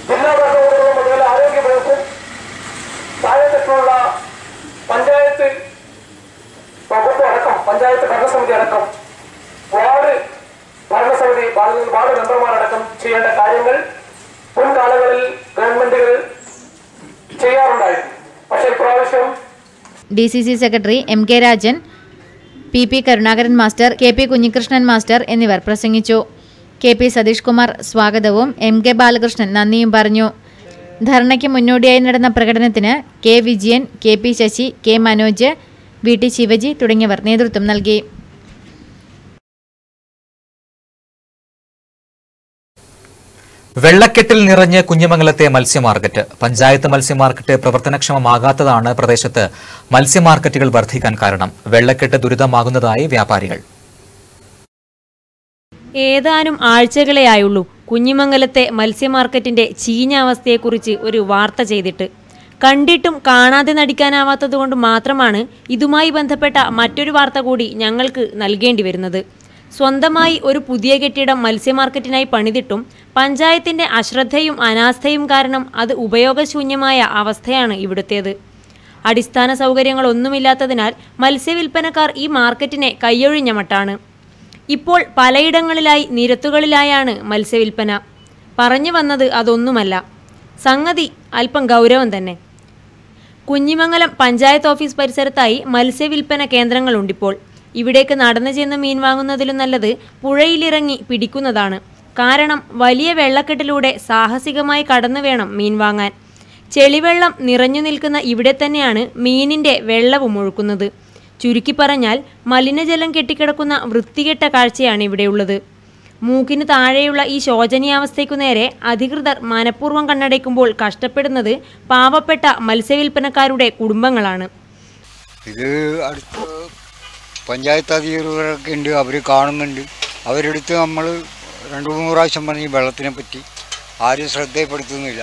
ജില്ലാ ഭരണകൂടവും അതുപോലെ ആരോഗ്യ വകുപ്പും താഴെത്തട്ടിലുള്ള പഞ്ചായത്ത് വകുപ്പ് അടക്കം, പഞ്ചായത്ത് ഭരണസമിതി അടക്കം, വാർഡ് ഭരണസമിതി, വാർഡ് മെമ്പർമാരടക്കം ചെയ്യേണ്ട കാര്യങ്ങൾ മുൻകാലങ്ങളിൽ ഗവൺമെന്റുകൾ ചെയ്യാറുണ്ടായിരുന്നു. പക്ഷേ ഇപ്രാവശ്യം DCC secretary MK Rajan, PP Karunakaran master, KP Kunhikrishnan master എന്നിവർ പ്രസംഗിച്ചു. KP സതീഷ് കുമാർ സ്വാഗതവും MK ബാലകൃഷ്ണൻ നന്ദിയും പറഞ്ഞു. ധർണയ്ക്ക് മുന്നോടിയായി നടന്ന പ്രകടനത്തിന് K. Vijayan, KP Sasi, K. Manoj, VT Shivaji തുടങ്ങിയവർ നേതൃത്വം നൽകി. വെള്ളക്കെട്ടിൽ നിറഞ്ഞ് കുഞ്ഞിമംഗലത്തെ മത്സ്യമാർക്കറ്റ്. പഞ്ചായത്ത് മത്സ്യമാർക്കറ്റ് പ്രവർത്തനക്ഷമമാകാത്തതാണ് പ്രദേശത്ത് മത്സ്യമാർക്കറ്റുകൾ വർദ്ധിക്കാൻ കാരണം. വെള്ളക്കെട്ട് ദുരിതമാകുന്നതായി വ്യാപാരികൾ. ഏതാനും ആഴ്ചകളെയായുള്ളൂ കുഞ്ഞിമംഗലത്തെ മത്സ്യമാർക്കറ്റിന്റെ ചീഞ്ഞ അവസ്ഥയെക്കുറിച്ച് ഒരു വാർത്ത ചെയ്തിട്ട്. കണ്ടിട്ടും കാണാതെ നടിക്കാനാവാത്തതുകൊണ്ട് മാത്രമാണ് ഇതുമായി ബന്ധപ്പെട്ട മറ്റൊരു വാർത്ത കൂടി ഞങ്ങൾക്ക് നൽകേണ്ടി വരുന്നത്. സ്വന്തമായി ഒരു പുതിയ കെട്ടിടം മത്സ്യമാർക്കറ്റിനായി പണിതിട്ടും പഞ്ചായത്തിന്റെ അശ്രദ്ധയും അനാസ്ഥയും കാരണം അത് ഉപയോഗശൂന്യമായ അവസ്ഥയാണ് ഇവിടുത്തേത്. അടിസ്ഥാന സൗകര്യങ്ങളൊന്നുമില്ലാത്തതിനാൽ മത്സ്യവില്പനക്കാർ ഈ മാർക്കറ്റിനെ കൈയൊഴിഞ്ഞ മട്ടാണ്. ഇപ്പോൾ പലയിടങ്ങളിലായി നിരത്തുകളിലായാണ് മത്സ്യവില്പന. പറഞ്ഞു വന്നത് അതൊന്നുമല്ല, സംഗതി അല്പം ഗൗരവം തന്നെ. കുഞ്ഞിമംഗലം പഞ്ചായത്ത് ഓഫീസ് പരിസരത്തായി മത്സ്യവില്പന കേന്ദ്രങ്ങളുണ്ടിപ്പോൾ. ഇവിടേക്ക് നടന്നു ചെന്ന് മീൻ വാങ്ങുന്നതിലും നല്ലത് പുഴയിലിറങ്ങി പിടിക്കുന്നതാണ്. കാരണം വലിയ വെള്ളക്കെട്ടിലൂടെ സാഹസികമായി കടന്നു വേണം മീൻ വാങ്ങാൻ. ചെളിവെള്ളം നിറഞ്ഞു നിൽക്കുന്ന ഇവിടെ തന്നെയാണ് മീനിൻ്റെ വെള്ളവും ഒഴുക്കുന്നത്. ചുരുക്കി പറഞ്ഞാൽ മലിനജലം കെട്ടിക്കിടക്കുന്ന വൃത്തികെട്ട കാഴ്ചയാണ് ഇവിടെയുള്ളത്. മൂക്കിന് താഴെയുള്ള ഈ ശോചനീയാവസ്ഥയ്ക്കു നേരെ അധികൃതർ മനഃപൂർവ്വം കണ്ണടയ്ക്കുമ്പോൾ കഷ്ടപ്പെടുന്നത് പാവപ്പെട്ട മത്സ്യവില്പനക്കാരുടെ കുടുംബങ്ങളാണ്. ഇത് അടുത്ത പഞ്ചായത്ത് അധികൃതരൊക്കെ ഉണ്ട്, അവർ കാണുന്നുണ്ട്. അവരെടുത്ത് നമ്മൾ 2-3 പ്രാവശ്യം പറഞ്ഞ് ഈ വെള്ളത്തിനെ പറ്റി ആരും ശ്രദ്ധപ്പെടുത്തുന്നില്ല.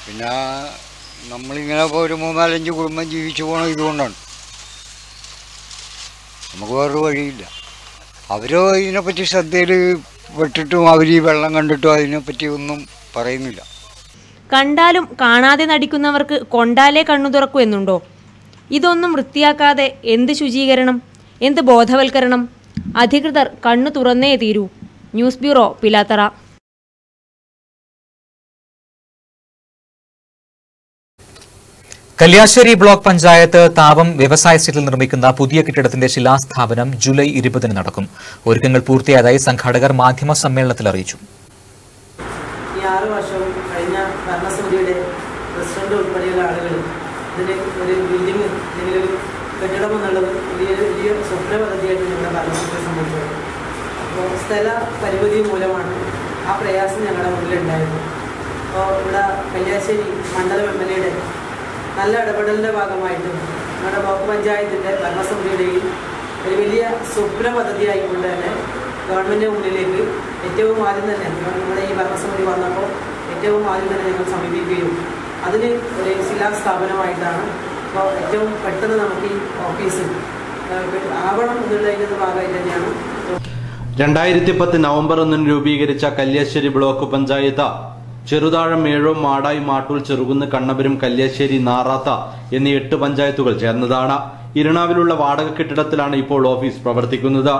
പിന്നെ നമ്മളിങ്ങനെ ഇപ്പോൾ ഒരു 3-4-5 കുടുംബം ജീവിച്ചു പോകണം ഇതുകൊണ്ടാണ്. നമുക്ക് വേറൊരു വഴിയില്ല. അവരോ ഇതിനെപ്പറ്റി ശ്രദ്ധയിൽ പെട്ടിട്ടും അവർ ഈ വെള്ളം കണ്ടിട്ടും അതിനെപ്പറ്റി ഒന്നും പറയുന്നില്ല. കണ്ടാലും കാണാതെ നടിക്കുന്നവർക്ക് കൊണ്ടാലേ കണ്ണു തുറക്കൂ എന്നുണ്ടോ? ഇതൊന്നും വൃത്തിയാക്കാതെ എന്ത് ശുചീകരണം, എന്ത് ബോധവൽക്കരണം? അധികൃതർ കണ്ണു തുറന്നേ തീരൂ. News bureau, Pilathara. Kalliasseri block panchayat താപം വ്യവസായ എസ്റ്റേറ്റിൽ നിർമ്മിക്കുന്ന പുതിയ കെട്ടിടത്തിന്റെ ശിലാസ്ഥാപനം ജൂലൈ 20 നടക്കും. ഒരുക്കങ്ങൾ പൂർത്തിയായതായി സംഘാടകർ മാധ്യമ സമ്മേളനത്തിൽ അറിയിച്ചു. ഈ 6 വർഷവും കഴിഞ്ഞ ഭരണസമിതിയുടെ പ്രസിഡന്റ് ഉൾപ്പെടെയുള്ള ആളുകൾ ഇതിന് ഒരു ബിൽഡിംഗ് അല്ലെങ്കിൽ ഒരു കെട്ടിടം എന്നുള്ളത് വലിയ സ്വപ്ന പദ്ധതിയായിട്ട് ഞങ്ങളുടെ ഭരണസമിതിയെ സംബന്ധിച്ചത്. അപ്പോൾ സ്ഥല പരിമിതി മൂലമാണ് ആ പ്രയാസം ഞങ്ങളുടെ മുന്നിലുണ്ടായിരുന്നു. അപ്പോൾ ഇവിടെ കല്യാശ്ശേരി മണ്ഡലം MLA നല്ല ഇടപെടലിൻ്റെ ഭാഗമായിട്ട് നമ്മുടെ ബ്ലോക്ക് പഞ്ചായത്തിൻ്റെ ഭരണസമിതിയുടെയും ഒരു വലിയ സ്വപ്ന പദ്ധതിയായിക്കൊണ്ട് തന്നെ ഗവൺമെൻറ്റിൻ്റെ മുന്നിലേക്ക് ഏറ്റവും ആദ്യം തന്നെ നമ്മുടെ ഈ ഭരണസമിതി വന്നപ്പോൾ ഏറ്റവും ആദ്യം തന്നെ ഞങ്ങൾ സമീപിക്കുകയും അതിന് ഒരു ശിലാസ്ഥാപനമായിട്ടാണ് അപ്പോൾ ഏറ്റവും പെട്ടെന്ന് നമുക്ക് ഈ ഓഫീസ് ആവണം എന്നുള്ളതിൻ്റെ ഭാഗമായി തന്നെയാണ്. 2010 നവംബർ 1 രൂപീകരിച്ച കല്യാശ്ശേരി ബ്ലോക്ക് പഞ്ചായത്ത് ചെറുതാഴം, മേഴോം, മാടായി, മാട്ടൂൽ, ചെറുകുന്ന്, കണ്ണപുരം, കല്യാശ്ശേരി, നാറാത്ത എന്നീ 8 പഞ്ചായത്തുകൾ ചേർന്നതാണ്. ഇരണാവിലുള്ള വാടക കെട്ടിടത്തിലാണ് ഇപ്പോൾ ഓഫീസ് പ്രവർത്തിക്കുന്നത്.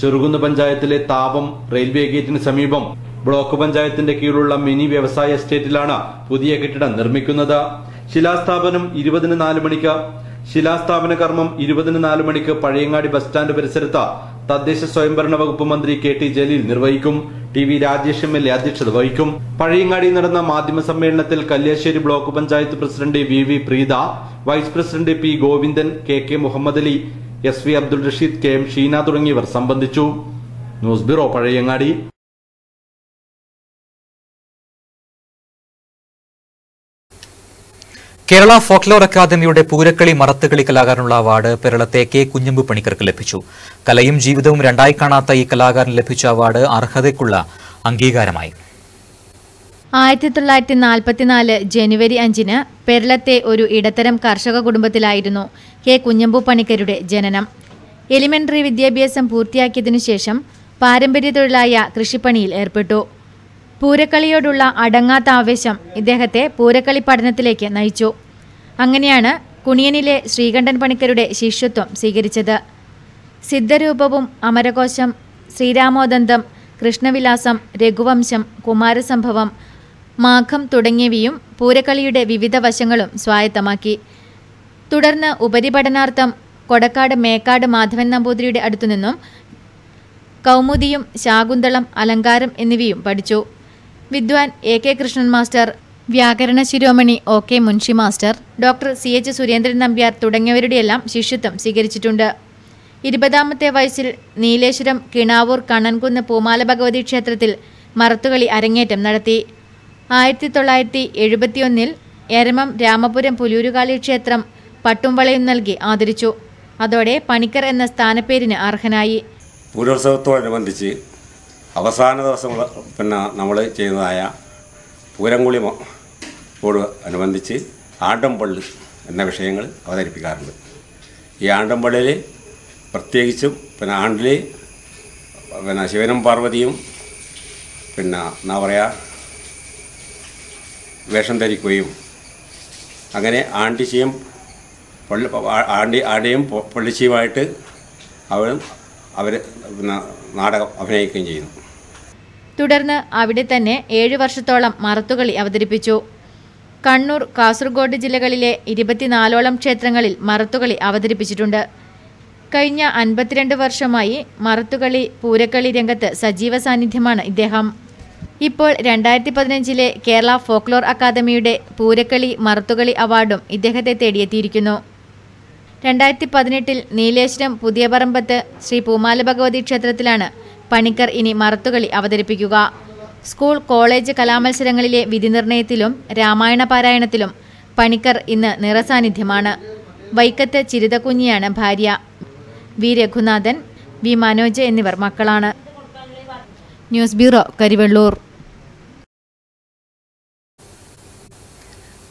ചെറുകുന്ന് പഞ്ചായത്തിലെ താപം റെയിൽവേ ഗേറ്റിന് സമീപം ബ്ലോക്ക് പഞ്ചായത്തിന്റെ കീഴിലുള്ള മിനി വ്യവസായ എസ്റ്റേറ്റിലാണ് പുതിയ കെട്ടിടം നിർമ്മിക്കുന്നത്. ശിലാസ്ഥാപനം 4 മണിക്ക്. ശിലാസ്ഥാപന കർമ്മം 4 മണിക്ക് പഴയങ്ങാടി ബസ് സ്റ്റാൻഡ് പരിസരത്ത് തദ്ദേശ സ്വയംഭരണ വകുപ്പ് മന്ത്രി KT ജലീൽ നിർവഹിക്കും. TV രാജേഷ് MLA അധ്യക്ഷത വഹിക്കും. പഴയങ്ങാടി നടന്ന മാധ്യമ സമ്മേളനത്തിൽ Kalliasseri block panchayat president VV Preetha, vice president P Govindan, KK Muhammad Ali, SV Abdul Rasheed, KM Sheena തുടങ്ങിയവർ സംബന്ധിച്ചു. News bureau Pazhayangadi. Kerala folklore അക്കാദമിയുടെ പൂരക്കളി മറത്തുകളി കലാകാരനുള്ള അവാർഡ് പെരളത്തെ K കുഞ്ഞമ്പു പണിക്കർക്ക് ലഭിച്ചു. കലയും ജീവിതവും രണ്ടായി കാണാത്ത ഈ കലാകാരന് ലഭിച്ച അവാർഡ് അർഹതയ്ക്കുള്ള അംഗീകാരമായി. 1944 ജനുവരി 5 പെരളത്തെ ഒരു ഇടത്തരം കർഷക കുടുംബത്തിലായിരുന്നു K കുഞ്ഞമ്പു പണിക്കരുടെ ജനനം. എലിമെന്ററി വിദ്യാഭ്യാസം പൂർത്തിയാക്കിയതിനു ശേഷം പാരമ്പര്യ തൊഴിലായ കൃഷിപ്പണിയിൽ ഏർപ്പെട്ടു. പൂരക്കളിയോടുള്ള അടങ്ങാത്ത ആവേശം ഇദ്ദേഹത്തെ പൂരക്കളി പഠനത്തിലേക്ക് നയിച്ചു. അങ്ങനെയാണ് കുണിയനിലെ ശ്രീകണ്ഠൻ പണിക്കരുടെ ശിഷ്യത്വം സ്വീകരിച്ചത്. സിദ്ധരൂപവും അമരകോശം, ശ്രീരാമോദന്തം, കൃഷ്ണവിലാസം, രഘുവംശം, കുമാരസംഭവം, മാഘം തുടങ്ങിയവയും പൂരക്കളിയുടെ വിവിധ വശങ്ങളും സ്വായത്തമാക്കി. തുടർന്ന് ഉപരിപഠനാർത്ഥം കൊടക്കാട് മേക്കാട് മാധവൻ നമ്പൂതിരിയുടെ അടുത്തുനിന്നും കൗമുദിയും ശാകുന്തളം, അലങ്കാരം എന്നിവയും പഠിച്ചു. വിദ്വാൻ AK കൃഷ്ണൻ മാസ്റ്റർ, വ്യാകരണ ശിരോമണി OK Munshi master, doctor CH Surendran Nambiar തുടങ്ങിയവരുടെയെല്ലാം ശിഷ്യത്വം സ്വീകരിച്ചിട്ടുണ്ട്. 20ാമത്തെ വയസ്സിൽ നീലേശ്വരം കിണാവൂർ കണ്ണൻകുന്ന് പൂമാല ഭഗവതി ക്ഷേത്രത്തിൽ മറത്തുകളി അരങ്ങേറ്റം നടത്തി. 1971 എരമം രാമപുരം പുലൂരുകാളി ക്ഷേത്രം പട്ടും വളയും നൽകി ആദരിച്ചു. അതോടെ പണിക്കർ എന്ന സ്ഥാനപ്പേരിന് അർഹനായി. പൂരോത്സവത്തോടനുബന്ധിച്ച് അവസാന ദിവസം നമ്മൾ ചെയ്യുന്നതായ പൂരംകുളിയോട് അനുബന്ധിച്ച് ആണ്ടംപള്ളി എന്ന വിഷയങ്ങൾ അവതരിപ്പിക്കാറുണ്ട്. ഈ ആണ്ടംപള്ളിയിൽ പ്രത്യേകിച്ചും ആണ്ടിൽ ശിവനും പാർവതിയും എന്താ പറയുക വേഷം ധരിക്കുകയും അങ്ങനെ ആണ്ടിച്ചിയും ആണ്ടിയും പള്ളിച്ചിയുമായിട്ട് അവർ നാടകം അഭിനയിക്കുകയും ചെയ്യുന്നു. തുടർന്ന് അവിടെ തന്നെ 7 വർഷത്തോളം മറത്തുകളി അവതരിപ്പിച്ചു. കണ്ണൂർ, കാസർഗോഡ് ജില്ലകളിലെ 24ഓളം ക്ഷേത്രങ്ങളിൽ മറത്തുകളി അവതരിപ്പിച്ചിട്ടുണ്ട്. കഴിഞ്ഞ 52 വർഷമായി മറത്തുകളി പൂരക്കളി രംഗത്ത് സജീവ സാന്നിധ്യമാണ് ഇദ്ദേഹം. ഇപ്പോൾ 2015 കേരള ഫോക്ലോർ അക്കാദമിയുടെ പൂരക്കളി മറത്തുകളി അവാർഡും ഇദ്ദേഹത്തെ തേടിയെത്തിയിരിക്കുന്നു. 2018 നീലേശ്വരം പുതിയ പറമ്പത്ത് ശ്രീ പൂമാല ഭഗവതി ക്ഷേത്രത്തിലാണ് പണിക്കർ ഇനി മറത്തുകളി അവതരിപ്പിക്കുക. സ്കൂൾ, കോളേജ് കലാമത്സരങ്ങളിലെ വിധിനിർണയത്തിലും രാമായണ പാരായണത്തിലും പണിക്കർ ഇന്ന് നിറസാന്നിധ്യമാണ്. വൈക്കത്ത് ചിരിതക്കുഞ്ഞിയാണ് ഭാര്യ. വി രഘുനാഥൻ, വി മനോജ് എന്നിവർ മക്കളാണ്. News bureau, Karivellur.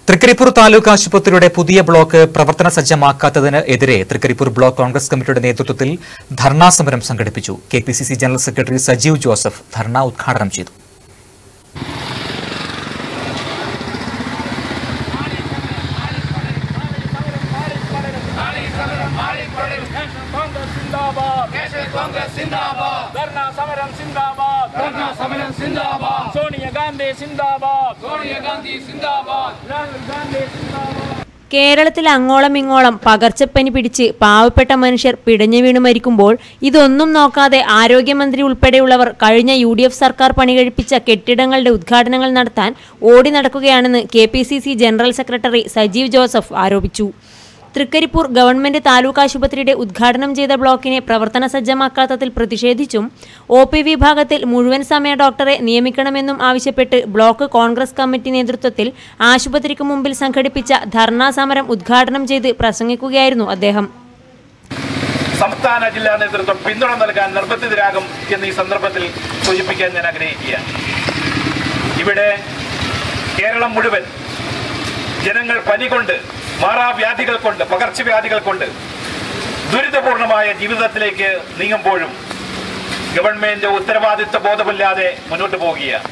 തൃക്കരിപ്പൂർ താലൂക്ക് ആശുപത്രിയുടെ പുതിയ ബ്ലോക്ക് പ്രവർത്തന സജ്ജമാക്കാത്തതിന് എതിരെ തൃക്കരിപ്പൂർ ബ്ലോക്ക് കോൺഗ്രസ് കമ്മിറ്റിയുടെ നേതൃത്വത്തിൽ ധർണാ സമരം സംഘടിപ്പിച്ചു. KPCC general secretary Sajeev Joseph dharna ഉദ്ഘാടനം ചെയ്തു. കേരളത്തിൽ അങ്ങോളം ഇങ്ങോളം പകർച്ചപ്പനി പിടിച്ച് പാവപ്പെട്ട മനുഷ്യർ പിടഞ്ഞു വീണു മരിക്കുമ്പോൾ ഇതൊന്നും നോക്കാതെ ആരോഗ്യമന്ത്രി ഉൾപ്പെടെയുള്ളവർ കഴിഞ്ഞ UDF സർക്കാർ പണികഴിപ്പിച്ച കെട്ടിടങ്ങളുടെ ഉദ്ഘാടനങ്ങൾ നടത്താൻ ഓടി നടക്കുകയാണെന്ന് KPCC general secretary Sajeev Joseph ആരോപിച്ചു. തൃക്കരിപ്പൂർ ഗവൺമെന്റ് താലൂക്ക് ആശുപത്രിയുടെ ഉദ്ഘാടനം ചെയ്ത ബ്ലോക്കിനെ പ്രവർത്തന സജ്ജമാക്കാത്തതിൽ പ്രതിഷേധിച്ചും OP വിഭാഗത്തിൽ മുഴുവൻ സമയ ഡോക്ടറെ നിയമിക്കണമെന്നും ആവശ്യപ്പെട്ട് ബ്ലോക്ക് കോൺഗ്രസ് കമ്മിറ്റി നേതൃത്വത്തിൽ ആശുപത്രിക്ക് മുമ്പിൽ സംഘടിപ്പിച്ച ധർണാ സമരം ഉദ്ഘാടനം ചെയ്ത് പ്രസംഗിക്കുകയായിരുന്നു അദ്ദേഹം. സംസ്ഥാന ജില്ലാ നേതൃത്വം പിന്തുണ നൽകാൻ നിർബന്ധിതരാകും എന്ന് ഈ സന്ദർഭത്തിൽ സൂചിപ്പിക്കാൻ ഞാൻ ആഗ്രഹിക്കുകയാണ്. ഇവിടെ കേരളം മുഴുവൻ ജനങ്ങൾ പനി കൊണ്ട്, മാറാവ്യാധികൾ കൊണ്ട്, പകർച്ചവ്യാധികൾ കൊണ്ട് ദുരിതപൂർണമായ ജീവിതത്തിലേക്ക് നീങ്ങുമ്പോഴും ഗവൺമെന്റ് ഉത്തരവാദിത്വ ബോധമില്ലാതെ മുന്നോട്ട് പോവുകയാണ്.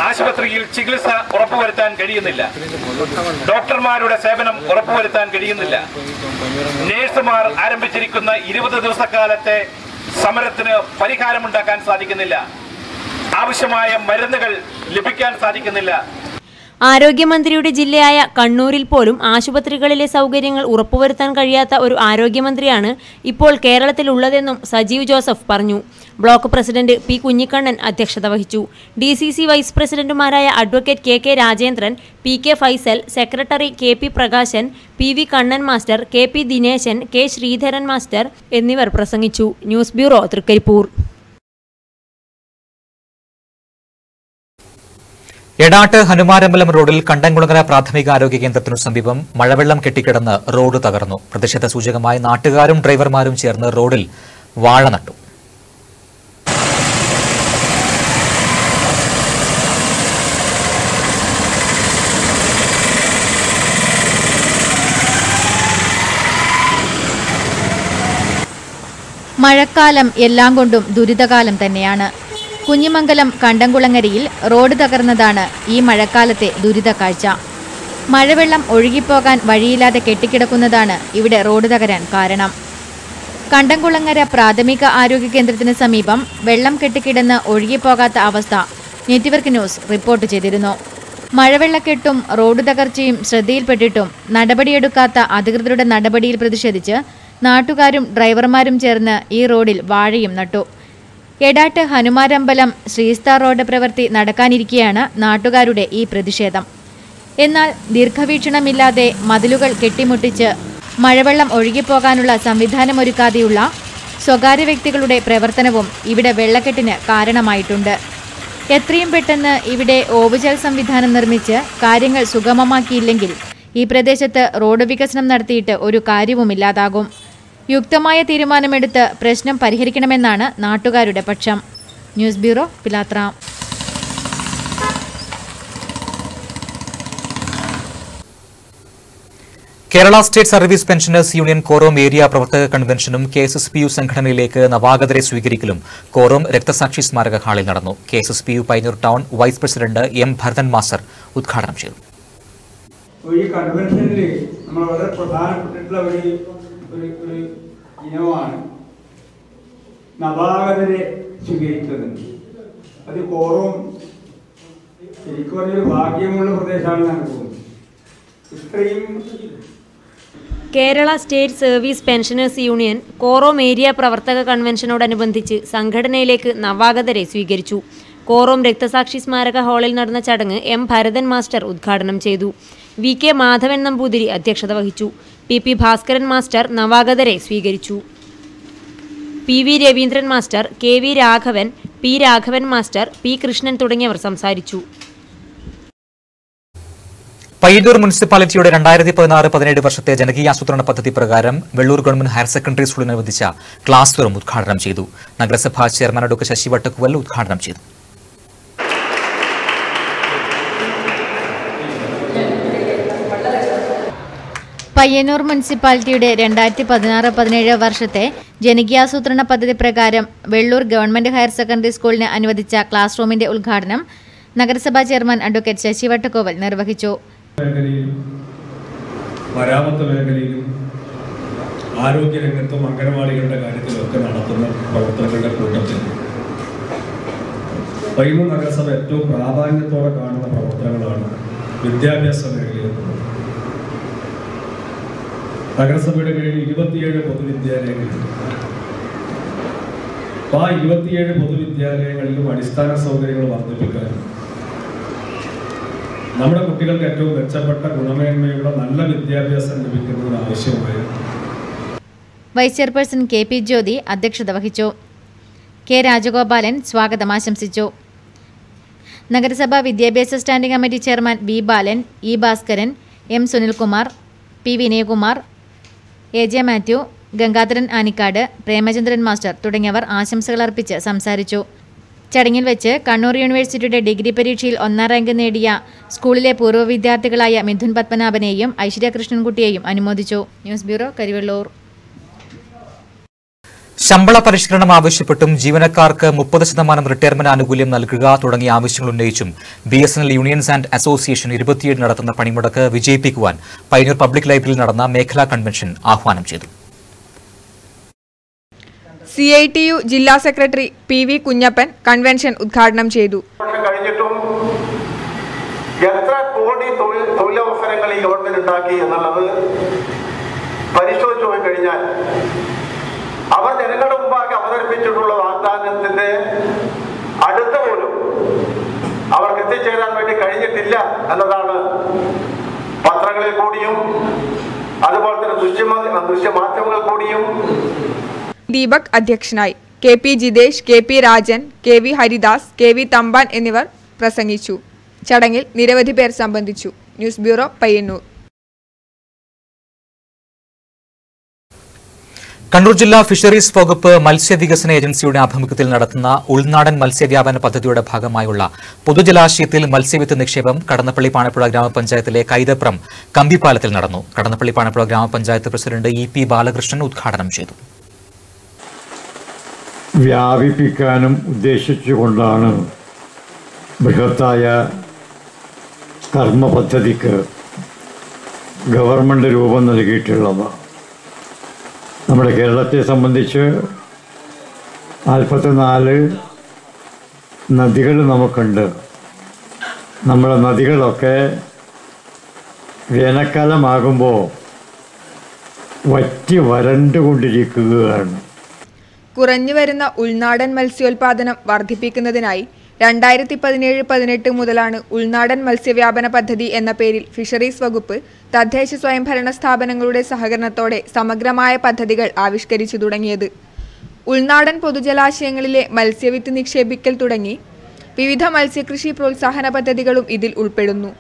ആശുപത്രിയിൽ ചികിത്സ ഉറപ്പുവരുത്താൻ കഴിയുന്നില്ല. ഡോക്ടർമാരുടെ സേവനം ഉറപ്പുവരുത്താൻ കഴിയുന്നില്ല. നേഴ്സുമാർ ആരംഭിച്ചിരിക്കുന്ന 20 ദിവസക്കാലത്തെ സമരത്തിന് പരിഹാരമുണ്ടാക്കാൻ സാധിക്കുന്നില്ല. ആവശ്യമായ മരുന്നുകൾ ലഭിക്കാൻ സാധിക്കുന്നില്ല. ആരോഗ്യമന്ത്രിയുടെ ജില്ലയായ കണ്ണൂരിൽ പോലും ആശുപത്രികളിലെ സൗകര്യങ്ങൾ ഉറപ്പുവരുത്താൻ കഴിയാത്ത ഒരു ആരോഗ്യമന്ത്രിയാണ് ഇപ്പോൾ കേരളത്തിലുള്ളതെന്നും സജീവ് ജോസഫ് പറഞ്ഞു. ബ്ലോക്ക് പ്രസിഡന്റ് പി കുഞ്ഞിക്കണ്ണൻ അധ്യക്ഷത വഹിച്ചു. DCC വൈസ് പ്രസിഡന്റുമാരായ advocate K Rajendran, PK Faisal, secretary KP Prakashan, PV Kannan master, KP Dineshan, K Sreedharan master എന്നിവർ പ്രസംഗിച്ചു. News bureau, Trikaripur. എടാട്ട് ഹനുമാരമ്പലം റോഡിൽ കണ്ടംകുളങ്ങര പ്രാഥമികാരോഗ്യ കേന്ദ്രത്തിനു സമീപം മഴവെള്ളം കെട്ടിക്കിടന്ന് റോഡ് തകർന്നു. പ്രതിഷേധ സൂചകമായി നാട്ടുകാരും ഡ്രൈവർമാരും ചേർന്ന് റോഡിൽ വാഴ നട്ടു. മഴക്കാലം എല്ലാം കൊണ്ടും ദുരിതകാലം തന്നെയാണ്. കുഞ്ഞിമംഗലം കണ്ടംകുളങ്ങരയിൽ റോഡ് തകർന്നതാണ് ഈ മഴക്കാലത്തെ ദുരിത കാഴ്ച. മഴവെള്ളം ഒഴുകിപ്പോകാൻ വഴിയില്ലാതെ കെട്ടിക്കിടക്കുന്നതാണ് ഇവിടെ റോഡ് തകരാൻ കാരണം. കണ്ടംകുളങ്ങര പ്രാഥമിക ആരോഗ്യ കേന്ദ്രത്തിന് സമീപം വെള്ളം കെട്ടിക്കിടന്ന് ഒഴുകിപ്പോകാത്ത അവസ്ഥ നെറ്റ്വർക്ക് ന്യൂസ് റിപ്പോർട്ട് ചെയ്തിരുന്നു. മഴവെള്ളക്കെട്ടും റോഡ് തകർച്ചയും ശ്രദ്ധയിൽപ്പെട്ടിട്ടും നടപടിയെടുക്കാത്ത അധികൃതരുടെ നടപടിയിൽ പ്രതിഷേധിച്ച് നാട്ടുകാരും ഡ്രൈവർമാരും ചേർന്ന് ഈ റോഡിൽ വാഴയും നട്ടു. എടാട്ട് ഹനുമാരമ്പലം ശ്രീസ്താർ റോഡ് പ്രവൃത്തി നടക്കാനിരിക്കെയാണ് നാട്ടുകാരുടെ ഈ പ്രതിഷേധം. എന്നാൽ ദീർഘവീക്ഷണമില്ലാതെ മതിലുകൾ കെട്ടിമുട്ടിച്ച് മഴവെള്ളം ഒഴുകിപ്പോകാനുള്ള സംവിധാനമൊരുക്കാതെയുള്ള സ്വകാര്യ വ്യക്തികളുടെ പ്രവർത്തനവും ഇവിടെ വെള്ളക്കെട്ടിന് കാരണമായിട്ടുണ്ട്. എത്രയും പെട്ടെന്ന് ഇവിടെ ഓവുചാൽ സംവിധാനം നിർമ്മിച്ച് കാര്യങ്ങൾ സുഗമമാക്കിയില്ലെങ്കിൽ ഈ പ്രദേശത്ത് റോഡ് വികസനം നടത്തിയിട്ട് ഒരു കാര്യവുമില്ലാതാകും. യുക്തമായ തീരുമാനമെടുത്ത് പ്രശ്നം പരിഹരിക്കണമെന്നാണ് നാട്ടുകാരുടെ പക്ഷം. News bureau, Pilathra. Kerala state service pensioners union Korom area പ്രവർത്തക കൺവെൻഷനും KSSPU സംഘടനയിലേക്ക് നവാഗതരെ സ്വീകരിക്കലും കോറോം രക്തസാക്ഷി സ്മാരക ഹാളിൽ നടന്നു. KSSPU Payyanur town vice president M Bharathan master ഉദ്ഘാടനം ചെയ്തു. ഈ കൺവെൻഷനിൽ നമ്മൾ വളരെ പ്രധാനപ്പെട്ടിട്ടുള്ള ഒരു ഇനമാണ് നവാഗതരെ സ്വീകരിക്കുന്നത്. അത് കോറോം ശരിക്കും പറഞ്ഞൊരു ഭാഗ്യമുള്ള പ്രദേശമാണെന്നാണ് തോന്നുന്നത്. ഇത്രയും Kerala state service pensioners union Korom area പ്രവർത്തക കൺവെൻഷനോടനുബന്ധിച്ച് സംഘടനയിലേക്ക് നവാഗതരെ സ്വീകരിച്ചു. കോറോം രക്തസാക്ഷി സ്മാരക ഹാളിൽ നടന്ന ചടങ്ങ് M ഭരതൻ മാസ്റ്റർ ഉദ്ഘാടനം ചെയ്തു. VK മാധവൻ നമ്പൂതിരി അധ്യക്ഷത വഹിച്ചു. PP ഭാസ്കരൻ മാസ്റ്റർ നവാഗതരെ സ്വീകരിച്ചു. PV Raveendran master, KV Raghavan, P Raghavan master, P Krishnan തുടങ്ങിയവർ സംസാരിച്ചു. പയ്യന്നൂർ മുനിസിപ്പാലിറ്റിയുടെ 2016-17 വർഷത്തെ ജനകീയാസൂത്രണ പദ്ധതി പ്രകാരം വെള്ളൂർ ഗവൺമെന്റ് ഹയർ സെക്കൻഡറി സ്കൂളിനനുവദിച്ച ക്ലാസ് റൂം ഉദ്ഘാടനം ചെയ്തു. നഗരസഭാ ചെയർമാൻ ഡോക്ടർ ശശി വട്ടക്കുവൽ ഉദ്ഘാടനം ചെയ്തു. പയ്യന്നൂർ മുനിസിപ്പാലിറ്റിയുടെ 2016-17 വർഷത്തെ ജനകീയാസൂത്രണ പദ്ധതി പ്രകാരം വെള്ളൂർ ഗവൺമെന്റ് ഹയർ സെക്കൻഡറി സ്കൂളിന് അനുവദിച്ച ക്ലാസ് റൂമിന്റെ ഉദ്ഘാടനം നഗരസഭാ ചെയർമാൻ അഡ്വക്കേറ്റ് ശശി വട്ടക്കോവൽ നിർവഹിച്ചു. മരാമത്ത് മേഖലയിലും ആരോഗ്യരംഗത്തും അംഗനവാടികളുടെ കാര്യത്തിലൊക്കെ നടത്തുന്ന പ്രവർത്തനങ്ങളുടെ കൂട്ടത്തിൽ പയ്യന്നൂർ നഗരസഭ ഏറ്റവും പ്രാധാന്യത്തോടെ കാണുന്ന പ്രവർത്തനങ്ങളാണ് വിദ്യാഭ്യാസ മേഖലയിൽ. നഗരസഭയുടെ കീഴിൽ 27 പൊതുവിദ്യാലയങ്ങളുണ്ട്. ആ 27 പൊതുവിദ്യാലയങ്ങളിലും അടിസ്ഥാന സൗകര്യങ്ങൾ വർദ്ധിപ്പിക്കാനും നമ്മുടെ കുട്ടികൾക്ക് ഏറ്റവും മെച്ചപ്പെട്ട ഗുണമേന്മയുള്ള നല്ല വിദ്യാഭ്യാസം ലഭിക്കുന്നതിന് ആവശ്യമായ വൈസ് ചെയർപേഴ്സൺ KP ജ്യോതി അധ്യക്ഷത വഹിച്ചു. K രാജഗോപാലൻ സ്വാഗതം ആശംസിച്ചു. നഗരസഭാ വിദ്യാഭ്യാസ സ്റ്റാൻഡിംഗ് കമ്മിറ്റി ചെയർമാൻ V ബാലൻ, E Bhaskaran, M Sunilkumar, P Vinayakumar, AJ Mathew, Gangadharan Anikkad, Premachandran master തുടങ്ങിയവർ ആശംസകൾ അർപ്പിച്ച് സംസാരിച്ചു. ചടങ്ങിൽ വെച്ച് കണ്ണൂർ യൂണിവേഴ്സിറ്റിയുടെ ഡിഗ്രി പരീക്ഷയിൽ 1ാം റാങ്ക് നേടിയ സ്കൂളിലെ പൂർവ്വ വിദ്യാർത്ഥികളായ മിഥുൻ പത്മനാഭനെയും ഐശ്വര്യ കൃഷ്ണൻകുട്ടിയെയും അനുമോദിച്ചു. News bureau, Karivellur. ശമ്പള പരിഷ്കരണം ആവശ്യപ്പെട്ടും ജീവനക്കാർക്ക് 30% റിട്ടയർമെന്റ് ആനുകൂല്യം നൽകുക തുടങ്ങിയ ആവശ്യങ്ങൾ ഉന്നയിച്ചും BSNL യൂണിയൻസ് ആൻഡ് അസോസിയേഷൻ 27 നടത്തുന്ന പണിമുടക്ക് വിജയിപ്പിക്കുവാൻ പയ്യന്നൂർ പബ്ലിക് ലൈബ്രറിയിൽ നടന്ന മേഖലാ കൺവെൻഷൻ ആഹ്വാനം ചെയ്തു. CITU ജില്ലാ സെക്രട്ടറി PV കുഞ്ഞപ്പൻ കൺവെൻഷൻ ഉദ്ഘാടനം ചെയ്തു. എത്ര കോടി തൊഴിലവസരങ്ങൾ ഈ ഗവൺമെന്റ് ഉണ്ടാക്കി എന്നുള്ളത് പരിശോധിച്ചു പോയി കഴിഞ്ഞാൽ അവർ ജനങ്ങളുടെ മുമ്പാകെ അവതരിപ്പിച്ചിട്ടുള്ള വാഗ്ദാനത്തിന്റെ അടുത്ത പോലും അവർക്ക് എത്തിച്ചേരാൻ വേണ്ടി കഴിഞ്ഞിട്ടില്ല എന്നതാണ് പത്രങ്ങളിൽ കൂടിയും അതുപോലെ തന്നെ ദൃശ്യമാധ്യമങ്ങളിൽ കൂടിയും. ദീപക് അധ്യക്ഷനായി. KP Jithesh, KP Rajan, KV Haridas, KV Thampan എന്നിവർ പ്രസംഗിച്ചു. ചടങ്ങിൽ നിരവധി പേർ സംബന്ധിച്ചു. News bureau, Payyanur. കണ്ണൂർ ജില്ലാ ഫിഷറീസ് വകുപ്പ് മത്സ്യവികസന ഏജൻസിയുടെ ആഭിമുഖ്യത്തിൽ നടത്തുന്ന ഉൾനാടൻ മത്സ്യവ്യാപന പദ്ധതിയുടെ ഭാഗമായുള്ള പൊതുജലാശയത്തിൽ മത്സ്യവിത്ത് നിക്ഷേപം കടന്നപ്പള്ളി പാണപ്പുഴ ഗ്രാമപഞ്ചായത്തിലെ കൈതപ്രം കമ്പിപ്പാലത്തിൽ നടന്നു. കടന്നപ്പള്ളി പാണപ്പുഴ ഗ്രാമപഞ്ചായത്ത് പ്രസിഡന്റ് EP ബാലകൃഷ്ണൻ ഉദ്ഘാടനം ചെയ്തു. വ്യാപിപ്പിക്കാനും ഉദ്ദേശിച്ചുകൊണ്ടാണ് ബൃഹത്തായ കർമ്മ പദ്ധതിക്ക് ഗവൺമെൻറ് രൂപം നൽകിയിട്ടുള്ളത്. നമ്മുടെ കേരളത്തെ സംബന്ധിച്ച് 44 നദികൾ നമുക്കുണ്ട്. നമ്മുടെ നദികളൊക്കെ വേനൽക്കാലമാകുമ്പോൾ വറ്റി വരണ്ടുകൊണ്ടിരിക്കുകയാണ്. കുറഞ്ഞുവരുന്ന ഉൾനാടൻ മത്സ്യോൽപാദനം വർദ്ധിപ്പിക്കുന്നതിനായി 2017-18 മുതലാണ് ഉൾനാടൻ മത്സ്യവ്യാപന പദ്ധതി എന്ന പേരിൽ ഫിഷറീസ് വകുപ്പ് തദ്ദേശ സ്വയംഭരണ സ്ഥാപനങ്ങളുടെ സഹകരണത്തോടെ സമഗ്രമായ പദ്ധതികൾ ആവിഷ്കരിച്ചു തുടങ്ങിയത്. ഉൾനാടൻ പൊതുജലാശയങ്ങളിലെ മത്സ്യവിത്ത് നിക്ഷേപിക്കൽ തുടങ്ങി വിവിധ മത്സ്യകൃഷി പ്രോത്സാഹന പദ്ധതികളും ഇതിൽ ഉൾപ്പെടുന്നു.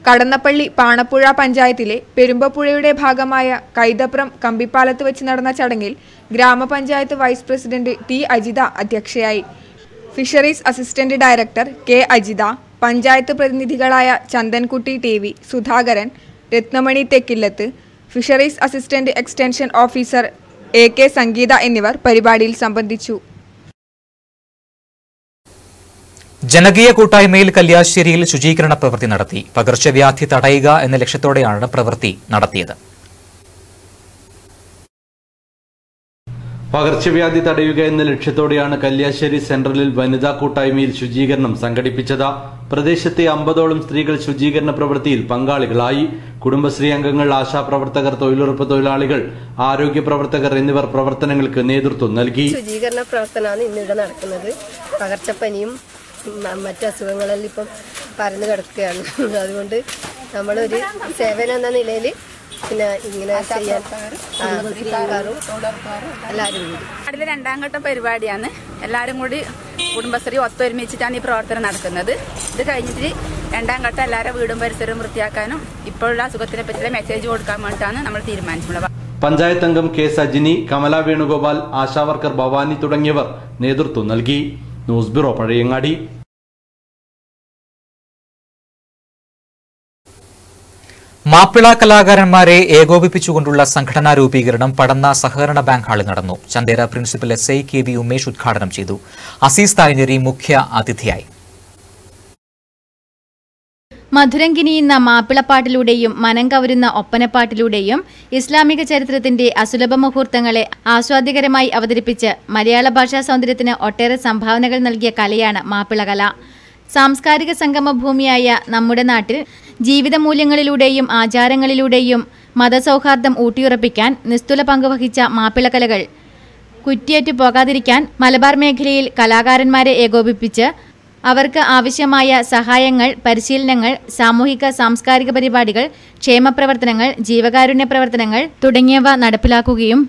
കടന്നപ്പള്ളി പാണപ്പുഴ പഞ്ചായത്തിലെ പെരുമ്പപ്പുഴയുടെ ഭാഗമായ കൈതപ്രം കമ്പിപ്പാലത്ത് വെച്ച് നടന്ന ചടങ്ങിൽ ഗ്രാമപഞ്ചായത്ത് വൈസ് പ്രസിഡന്റ് T അജിത അധ്യക്ഷയായി. Fisheries assistant director K Ajitha, panchayat പ്രതിനിധികളായ Chandankutty TV, Sudhakaran, Ratnamani Thekkillath, fisheries assistant extension officer AK Sangeetha എന്നിവർ പരിപാടിയിൽ സംബന്ധിച്ചു. ജനകീയ കൂട്ടായ്മയിൽ കല്യാശ്ശേരിയിൽ ശുചീകരണ പ്രവൃത്തി നടത്തി. പകർച്ചവ്യാധി തടയുക എന്ന ലക്ഷ്യത്തോടെയാണ് പ്രവൃത്തി നടത്തിയത്. പകർച്ചവ്യാധി തടയുക എന്ന ലക്ഷ്യത്തോടെയാണ് കല്യാശ്ശേരി സെൻട്രലിൽ വനിതാ കൂട്ടായ്മയിൽ ശുചീകരണം സംഘടിപ്പിച്ചത്. പ്രദേശത്തെ 50ഓളം സ്ത്രീകൾ ശുചീകരണ പ്രവൃത്തിയിൽ പങ്കാളികളായി. കുടുംബശ്രീ അംഗങ്ങൾ, ആശാപ്രവർത്തകർ, തൊഴിലുറപ്പ് തൊഴിലാളികൾ, ആരോഗ്യ പ്രവർത്തകർ എന്നിവർ പ്രവർത്തനങ്ങൾക്ക് നേതൃത്വം നൽകി. ശുചീകരണ പ്രവർത്തനമാണ് ഇന്നിവിടെ നടക്കുന്നത്. പകർച്ചപ്പനിയും മറ്റു അസുഖങ്ങളെല്ലാം ഇപ്പം പരന്നു കിടക്കുകയാണ്. അതുകൊണ്ട് നമ്മളൊരു സേവനം എന്ന നിലയിൽ പിന്നെ ഇങ്ങനെ ചെയ്യാൻ അതിൽ 2ാം ഘട്ട പരിപാടിയാണ്. എല്ലാവരും കൂടി കുടുംബശ്രീ ഒത്തൊരുമിച്ചിട്ടാണ് ഈ പ്രവർത്തനം നടക്കുന്നത്. ഇത് കഴിഞ്ഞിട്ട് 2ാം ഘട്ടം എല്ലാവരും വീടും പരിസരവും വൃത്തിയാക്കാനും ഇപ്പോഴുള്ള അസുഖത്തിനെ പറ്റിയുള്ള മെസ്സേജ് കൊടുക്കാൻ വേണ്ടിയിട്ടാണ് നമ്മൾ തീരുമാനിച്ചിട്ടുള്ളത്. പഞ്ചായത്ത് അംഗം K സജിനി, കമല വേണുഗോപാൽ, ആശാവർക്കർ ഭവാനി തുടങ്ങിയവർ നേതൃത്വം നൽകി. News bureau, Pazhayangadi. മാപ്പിള കലാകാരന്മാരെ ഏകോപിപ്പിച്ചുകൊണ്ടുള്ള സംഘടനാ രൂപീകരണം പടന്ന സഹകരണ ബാങ്ക് ഹാളിൽ നടന്നു. Chandera principal SI KV Umesh ഉദ്ഘാടനം ചെയ്തു. അസീസ് തായഞ്ഞേരി മുഖ്യ അതിഥിയായി. മധുരം കിനിയുന്ന മാപ്പിളപ്പാട്ടിലൂടെയും മനം കവരുന്ന ഒപ്പനപ്പാട്ടിലൂടെയും ഇസ്ലാമിക ചരിത്രത്തിന്റെ അസുലഭ മുഹൂർത്തങ്ങളെ ആസ്വാദ്യകരമായി അവതരിപ്പിച്ച് മലയാള ഭാഷാ സൗന്ദര്യത്തിന് ഒട്ടേറെ സംഭാവനകൾ നൽകിയ കലയാണ് മാപ്പിളകല. സാംസ്കാരിക സംഗമഭൂമിയായ നമ്മുടെ നാട്ടിൽ ജീവിത മൂല്യങ്ങളിലൂടെയും ആചാരങ്ങളിലൂടെയും മതസൗഹാർദ്ദം ഊട്ടിയുറപ്പിക്കാൻ നിസ്തുല പങ്കുവഹിച്ച മാപ്പിളകലകൾ കുറ്റിയേറ്റു പോകാതിരിക്കാൻ മലബാർ മേഖലയിൽ കലാകാരന്മാരെ ഏകോപിപ്പിച്ച് അവർക്ക് ആവശ്യമായ സഹായങ്ങൾ, പരിശീലനങ്ങൾ, സാമൂഹിക സാംസ്കാരിക പരിപാടികൾ, ക്ഷേമപ്രവർത്തനങ്ങൾ, ജീവകാരുണ്യ പ്രവർത്തനങ്ങൾ തുടങ്ങിയവ നടപ്പിലാക്കുകയും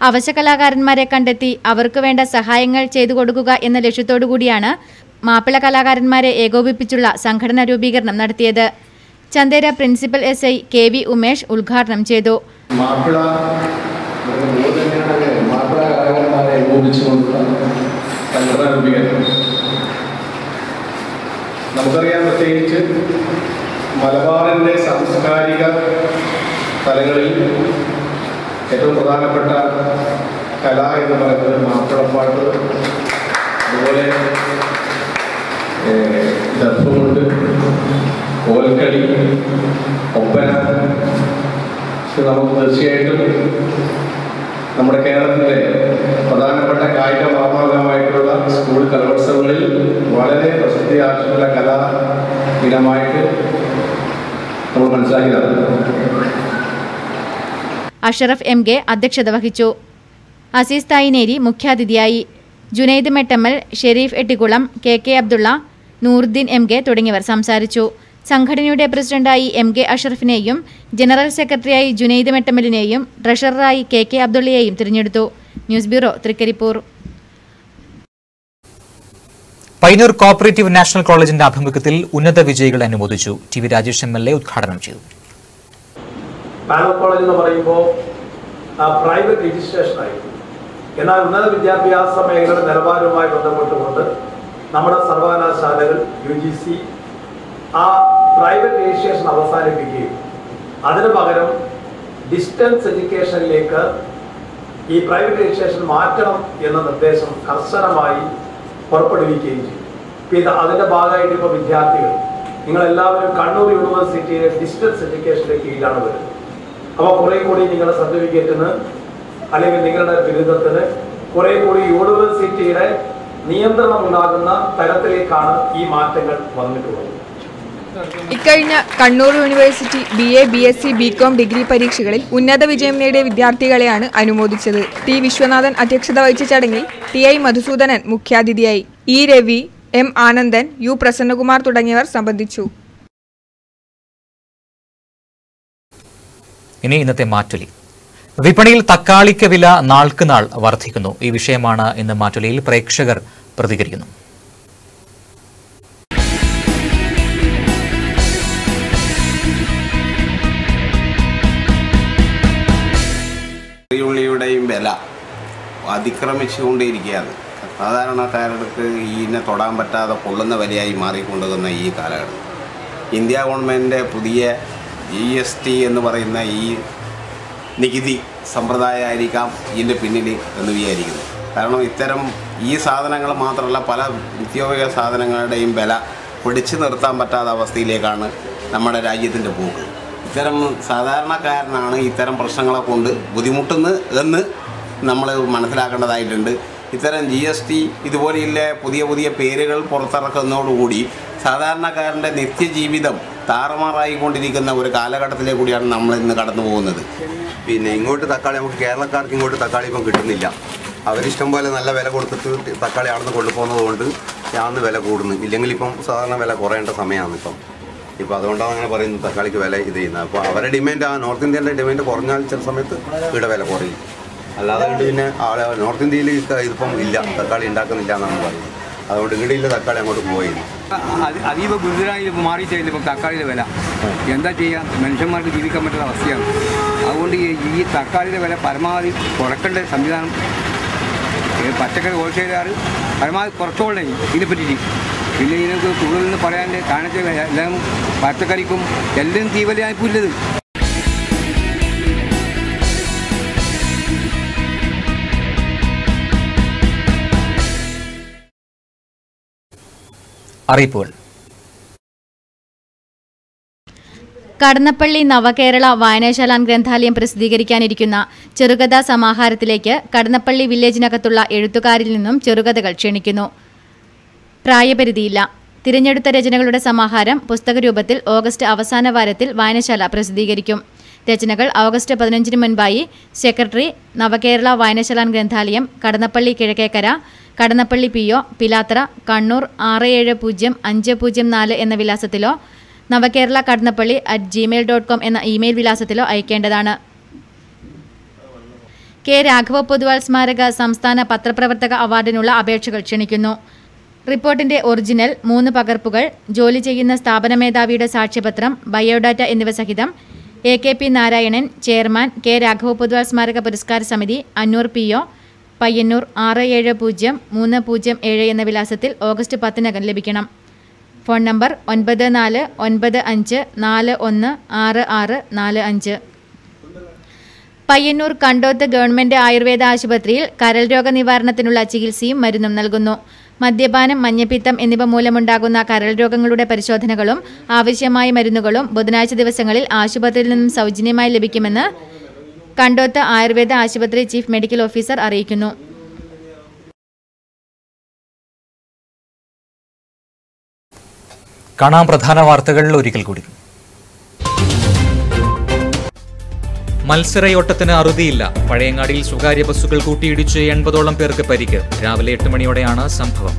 അവശ കലാകാരന്മാരെ കണ്ടെത്തി അവർക്ക് വേണ്ട സഹായങ്ങൾ ചെയ്തു കൊടുക്കുക എന്ന ലക്ഷ്യത്തോടുകൂടിയാണ് മാപ്പിള കലാകാരന്മാരെ ഏകോപിപ്പിച്ചുള്ള സംഘടനാ രൂപീകരണം നടത്തിയത്. Chandera principal SI KV Umesh ഉദ്ഘാടനം ചെയ്തു. മാപ്പിള കലാകാരന്മാരെ ഏകോപിപ്പിച്ചുകൊണ്ടുള്ള സംഘടനാ രൂപീകരണം നമുക്കറിയാം. പ്രത്യേകിച്ച് മലബാറിൻ്റെ സാംസ്കാരിക തലങ്ങളിൽ ഏറ്റവും പ്രധാനപ്പെട്ട കല എന്ന് പറയുന്നത് മാപ്പിളപ്പാട്ട്, അതുപോലെ ദർഭമുണ്ട്, കോൽക്കളി, ഒപ്പന. നമുക്ക് തീർച്ചയായിട്ടും നമ്മുടെ കേരളത്തിലെ പ്രധാനപ്പെട്ട കായിക മാമാങ്കമായിട്ടുള്ള സ്കൂൾ കലോത്സവങ്ങളിൽ വളരെ പ്രസിദ്ധി ആർജിച്ചിട്ടുള്ള കലാ ഇനമായിട്ട് നമ്മൾ മനസ്സിലാക്കിയതാണ്. അഷറഫ് എം കെ അധ്യക്ഷത വഹിച്ചു. അസീസ് തായിനേരി മുഖ്യാതിഥിയായി. Junaid Mettammal, Shereef Ettikulam, K K Abdulla, Nooruddin M K തുടങ്ങിയവർ സംസാരിച്ചു. സംഘടനയുടെ പ്രസിഡന്റായി എം കെ അഷറഫിനെയും ജനറൽ സെക്രട്ടറിയായി ജുനൈദ് മെട്ടമ്മലിനെയും ട്രഷററായി കെ കെ അബ്ദുള്ളയെയും തിരഞ്ഞെടുത്തു. News bureau, Trikaripur. Payyanur cooperative national കോളേജിന്റെ ആഭിമുഖ്യത്തിൽ ഉന്നത വിജയികളെ അനുമോദിച്ചു. ടി വി രാജേഷ് എം.എൽ.എ ഉദ്ഘാടനം ചെയ്തു. പാനൂർ കോളേജ് എന്ന് പറയുമ്പോൾ പ്രൈവറ്റ് രജിസ്ട്രേഷൻ ആയിരുന്നു. എന്നാൽ ഉന്നത വിദ്യാഭ്യാസ മേഖലയുടെ നിലവാരവുമായി ബന്ധപ്പെട്ടുകൊണ്ട് നമ്മുടെ സർവകലാശാലകൾ UGC ആ പ്രൈവറ്റ് രജിസ്ട്രേഷൻ അവസാനിപ്പിക്കുകയും അതിനു പകരം ഡിസ്റ്റൻസ് എഡ്യൂക്കേഷനിലേക്ക് ഈ പ്രൈവറ്റ് രജിസ്ട്രേഷൻ മാറ്റണം എന്ന നിർദ്ദേശം കർശനമായി പുറപ്പെടുവിക്കുകയും ചെയ്തു. അതിൻ്റെ ഭാഗമായിട്ട് ഇപ്പോൾ വിദ്യാർത്ഥികൾ നിങ്ങളെല്ലാവരും കണ്ണൂർ യൂണിവേഴ്സിറ്റിയിലെ ഡിസ്റ്റൻസ് എഡ്യൂക്കേഷൻ്റെ കീഴിലാണ് വരുന്നത്. അപ്പോൾ കുറേ കൂടി നിങ്ങളുടെ സർട്ടിഫിക്കറ്റിന് അല്ലെങ്കിൽ നിങ്ങളുടെ ബിരുദത്തിന് കുറേ കൂടി യൂണിവേഴ്സിറ്റിയുടെ നിയന്ത്രണം ഉണ്ടാകുന്ന തരത്തിലേക്കാണ് ഈ മാറ്റങ്ങൾ വന്നിട്ടുള്ളത്. ഇക്കഴിഞ്ഞ Kannur university BA, BSc, BCom degree പരീക്ഷകളിൽ ഉന്നത വിജയം നേടിയ വിദ്യാർത്ഥികളെയാണ് അനുമോദിച്ചത്. ടി വിശ്വനാഥൻ അധ്യക്ഷത വഹിച്ച ചടങ്ങിൽ TI മധുസൂദനൻ മുഖ്യാതിഥിയായി. E Ravi, M Anandan, U Prasannakumar തുടങ്ങിയവർ സംബന്ധിച്ചു. ഇനി ഇന്നത്തെ മാറ്റൊലി. വിപണിയിൽ തക്കാളിക്ക് വില നാൾക്ക് നാൾ വർദ്ധിക്കുന്നു. ഈ വിഷയമാണ് ഇന്ന് മാറ്റൊലിയിൽ പ്രേക്ഷകർ പ്രതികരിക്കുന്നു. ഉള്ളിയുടെയും വില അതിക്രമിച്ചുകൊണ്ടേയിരിക്കുകയാണ്. സാധാരണക്കാർക്ക് ഇതിനെ തൊടാൻ പറ്റാതെ പൊള്ളുന്ന വിലയായി മാറിക്കൊണ്ടുവന്ന ഈ കാലഘട്ടം ഇന്ത്യ ഗവൺമെൻറ്റിൻ്റെ പുതിയ GST എന്ന് പറയുന്ന ഈ നികുതി സമ്പ്രദായമായിരിക്കാം ഇതിൻ്റെ പിന്നിൽ എന്ന് വിചാരിക്കുന്നു. കാരണം ഇത്തരം ഈ സാധനങ്ങൾ മാത്രമല്ല പല നിത്യോപയോഗ സാധനങ്ങളുടെയും വില പിടിച്ചു നിർത്താൻ പറ്റാത്ത അവസ്ഥയിലേക്കാണ് നമ്മുടെ രാജ്യത്തിൻ്റെ പോക്ക്. ഇത്തരം സാധാരണക്കാരനാണ് ഇത്തരം പ്രശ്നങ്ങളെ കൊണ്ട് ബുദ്ധിമുട്ടുന്നത് എന്ന് നമ്മൾ മനസ്സിലാക്കേണ്ടതായിട്ടുണ്ട്. ഇത്തരം GST ഇതുപോലെയുള്ള പുതിയ പുതിയ പേരുകൾ പുറത്തിറക്കുന്നതോടുകൂടി സാധാരണക്കാരൻ്റെ നിത്യജീവിതം താറുമാറായിക്കൊണ്ടിരിക്കുന്ന ഒരു കാലഘട്ടത്തിലെ കൂടിയാണ് നമ്മൾ ഇന്ന് കടന്നു പോകുന്നത്. പിന്നെ ഇങ്ങോട്ട് തക്കാളി നമുക്ക് കേരളക്കാർക്ക് ഇങ്ങോട്ട് തക്കാളി ഇപ്പം കിട്ടുന്നില്ല. അവരിഷ്ടം പോലെ നല്ല വില കൊടുത്തിട്ട് തക്കാളി അവിടെ നിന്ന് കൊണ്ടുപോകുന്നത് കൊണ്ട് ഞാന്ന് വില കൂടുന്നു. ഇല്ലെങ്കിൽ ഇപ്പം സാധാരണ വില കുറയേണ്ട സമയമാണ് ഇപ്പം അതുകൊണ്ടാണ് അങ്ങനെ പറയുന്നത് തക്കാളിക്ക് വില ഇത് ചെയ്യുന്നത്. അപ്പോൾ അവരുടെ ഡിമാൻഡ് നോർത്ത് ഇന്ത്യൻ്റെ ഡിമാൻഡ് കുറഞ്ഞാൽ ചില സമയത്ത് ഇവിടെ വില കുറയും. അല്ലാതെ കൊണ്ട് പിന്നെ നോർത്ത് ഇന്ത്യയിൽ ഇതിപ്പം ഇല്ല, തക്കാളി ഉണ്ടാക്കുന്നില്ല എന്നാണ് പറയുന്നത്. അതുകൊണ്ട് ഇങ്ങോട്ടില്ല തക്കാളി അങ്ങോട്ട് പോയിരുന്നു. അതീവ ഗുരുതരമായി മാറിയിട്ടില്ല ഇപ്പം തക്കാളിയുടെ വില. എന്താ ചെയ്യുക, മനുഷ്യന്മാർക്ക് ജീവിക്കാൻ പറ്റുന്ന അവസ്ഥയാണ്. അതുകൊണ്ട് ഈ തക്കാളിയുടെ വില പരമാവധി കുറക്കേണ്ട സംവിധാനം പച്ചക്കറി ഹോൾസെയിലുകാർ പരമാവധി കുറച്ചോളേ ഇതിനെപ്പറ്റി. പിന്നെ ഇതിനൊക്കെ കൂടുതലെന്ന് പറയാൻ കാണിച്ച എല്ലാം പച്ചക്കറിക്കും എല്ലാം തീവലയായിപ്പില്ലത്. അറിയിപ്പുകൾ. കടന്നപ്പള്ളി നവകേരള വായനശാല ഗ്രന്ഥാലയം പ്രസിദ്ധീകരിക്കാനിരിക്കുന്ന ചെറുകഥാ സമാഹാരത്തിലേക്ക് കടന്നപ്പള്ളി വില്ലേജിനകത്തുള്ള എഴുത്തുകാരിൽ നിന്നും ചെറുകഥകൾ ക്ഷണിക്കുന്നു. പ്രായപരിധിയില്ല. തിരഞ്ഞെടുത്ത രചനകളുടെ സമാഹാരം പുസ്തകരൂപത്തിൽ ഓഗസ്റ്റ് അവസാന വാരത്തിൽ വായനശാല പ്രസിദ്ധീകരിക്കും. രചനകൾ ഓഗസ്റ്റ് 15 മുൻപായി സെക്രട്ടറി, നവകേരള വായനശാല ഗ്രന്ഥാലയം, കടന്നപ്പള്ളി കിഴക്കേക്കര, കടന്നപ്പള്ളി PO, പിലാത്ര, കണ്ണൂർ 670504 എന്ന വിലാസത്തിലോ നവകേരള കടന്നപ്പള്ളി @gmail.com എന്ന ഇമെയിൽ വിലാസത്തിലോ അയക്കേണ്ടതാണ്. കെ രാഘവ പൊതുവാൾ സ്മാരക സംസ്ഥാന പത്രപ്രവർത്തക അവാർഡിനുള്ള അപേക്ഷകൾ ക്ഷണിക്കുന്നു. റിപ്പോർട്ടിന്റെ ഒറിജിനൽ 3 പകർപ്പുകൾ, ജോലി ചെയ്യുന്ന സ്ഥാപന മേധാവിയുടെ സാക്ഷ്യപത്രം, ബയോഡാറ്റ എന്നിവ സഹിതം AKP Narayanan, chairman, K Raghava Poduval സ്മാരക പുരസ്കാര സമിതി, അന്നൂർ PO, പയ്യന്നൂർ 670307 എന്ന വിലാസത്തിൽ ഓഗസ്റ്റ് 10 ലഭിക്കണം. Phone number 9495416645. Payyanur Kandoth government Ayurveda ആശുപത്രിയിൽ കരൾ രോഗ നിവാരണത്തിനുള്ള ചികിത്സയും മരുന്നും നൽകുന്നു. മദ്യപാനം, മഞ്ഞപ്പിത്തം എന്നിവ മൂലമുണ്ടാകുന്ന കരൾ രോഗങ്ങളുടെ പരിശോധനകളും ആവശ്യമായ മരുന്നുകളും ബുധനാഴ്ച ദിവസങ്ങളിൽ ആശുപത്രിയിൽ നിന്നും സൗജന്യമായി ലഭിക്കുമെന്ന് കണ്ടോത്ത് ആയുർവേദ ആശുപത്രി ചീഫ് മെഡിക്കൽ ഓഫീസർ അറിയിക്കുന്നു. കാണാം പ്രധാന വാർത്തകൾ ഒരിക്കൽ കൂടി. മത്സരയോട്ടത്തിന് അറുതിയില്ല. പഴയങ്ങാടിയിൽ സ്വകാര്യ ബസ്സുകൾ കൂട്ടിയിടിച്ച് 80ഓളം പേർക്ക് പരിക്ക്. രാവിലെ 8 മണിയോടെയാണ് സംഭവം.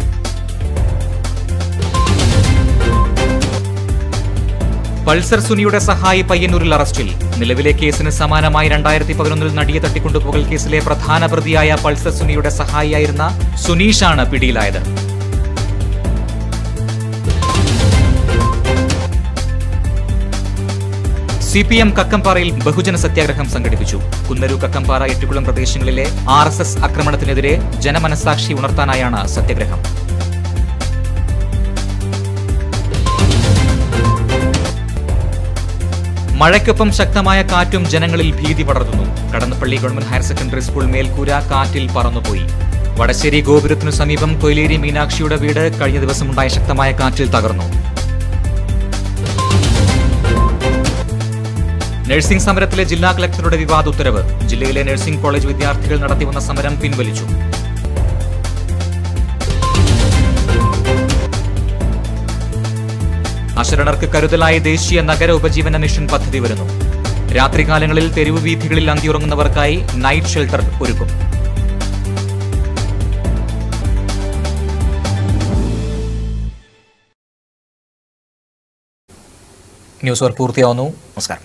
പൾസർ സുനിയുടെ സഹായി പയ്യന്നൂരിൽ അറസ്റ്റിൽ. നിലവിലെ കേസിന് സമാനമായി 2011 നടിയെ തട്ടിക്കൊണ്ടുപോകൽ കേസിലെ പ്രധാന പ്രതിയായ പൾസർ സുനിയുടെ സഹായിയായിരുന്ന സുനീഷാണ് പിടിയിലായത്. CPM കക്കംപാറയിൽ ബഹുജന സത്യാഗ്രഹം സംഘടിപ്പിച്ചു. കുന്നരു, കക്കംപാറ, എട്ടിക്കുളം പ്രദേശങ്ങളിലെ RSS ആക്രമണത്തിനെതിരെ ജനമനസാക്ഷി ഉണർത്താനായാണ് സത്യാഗ്രഹം. മഴയ്ക്കൊപ്പം ശക്തമായ കാറ്റും ജനങ്ങളിൽ ഭീതി പടർത്തുന്നു. Kadannappally government higher secondary school മേൽക്കൂര കാറ്റിൽ പറന്നുപോയി. വടശ്ശേരി ഗോപുരത്തിനു സമീപം കൊയിലേരി മീനാക്ഷിയുടെ വീട് കഴിഞ്ഞ ദിവസമുണ്ടായ ശക്തമായ കാറ്റിൽ തകർന്നു. നഴ്സിംഗ് സമരത്തിലെ ജില്ലാ കളക്ടറുടെ വിവാദ ഉത്തരവ്. ജില്ലയിലെ നഴ്സിംഗ് കോളേജ് വിദ്യാർത്ഥികൾ നടത്തിവന്ന സമരം പിൻവലിച്ചു. അശരണർക്ക് കരുതലായി ദേശീയ നഗര ഉപജീവന മിഷൻ പദ്ധതി വരുന്നു. രാത്രികാലങ്ങളിൽ തെരുവ് വീഥികളിൽ അന്തിയുറങ്ങുന്നവർക്കായി നൈറ്റ് ഷെൽട്ടർ ഒരുക്കും. ന്യൂസ് അവർ പൂർത്തിയാവുന്നു. നമസ്കാരം.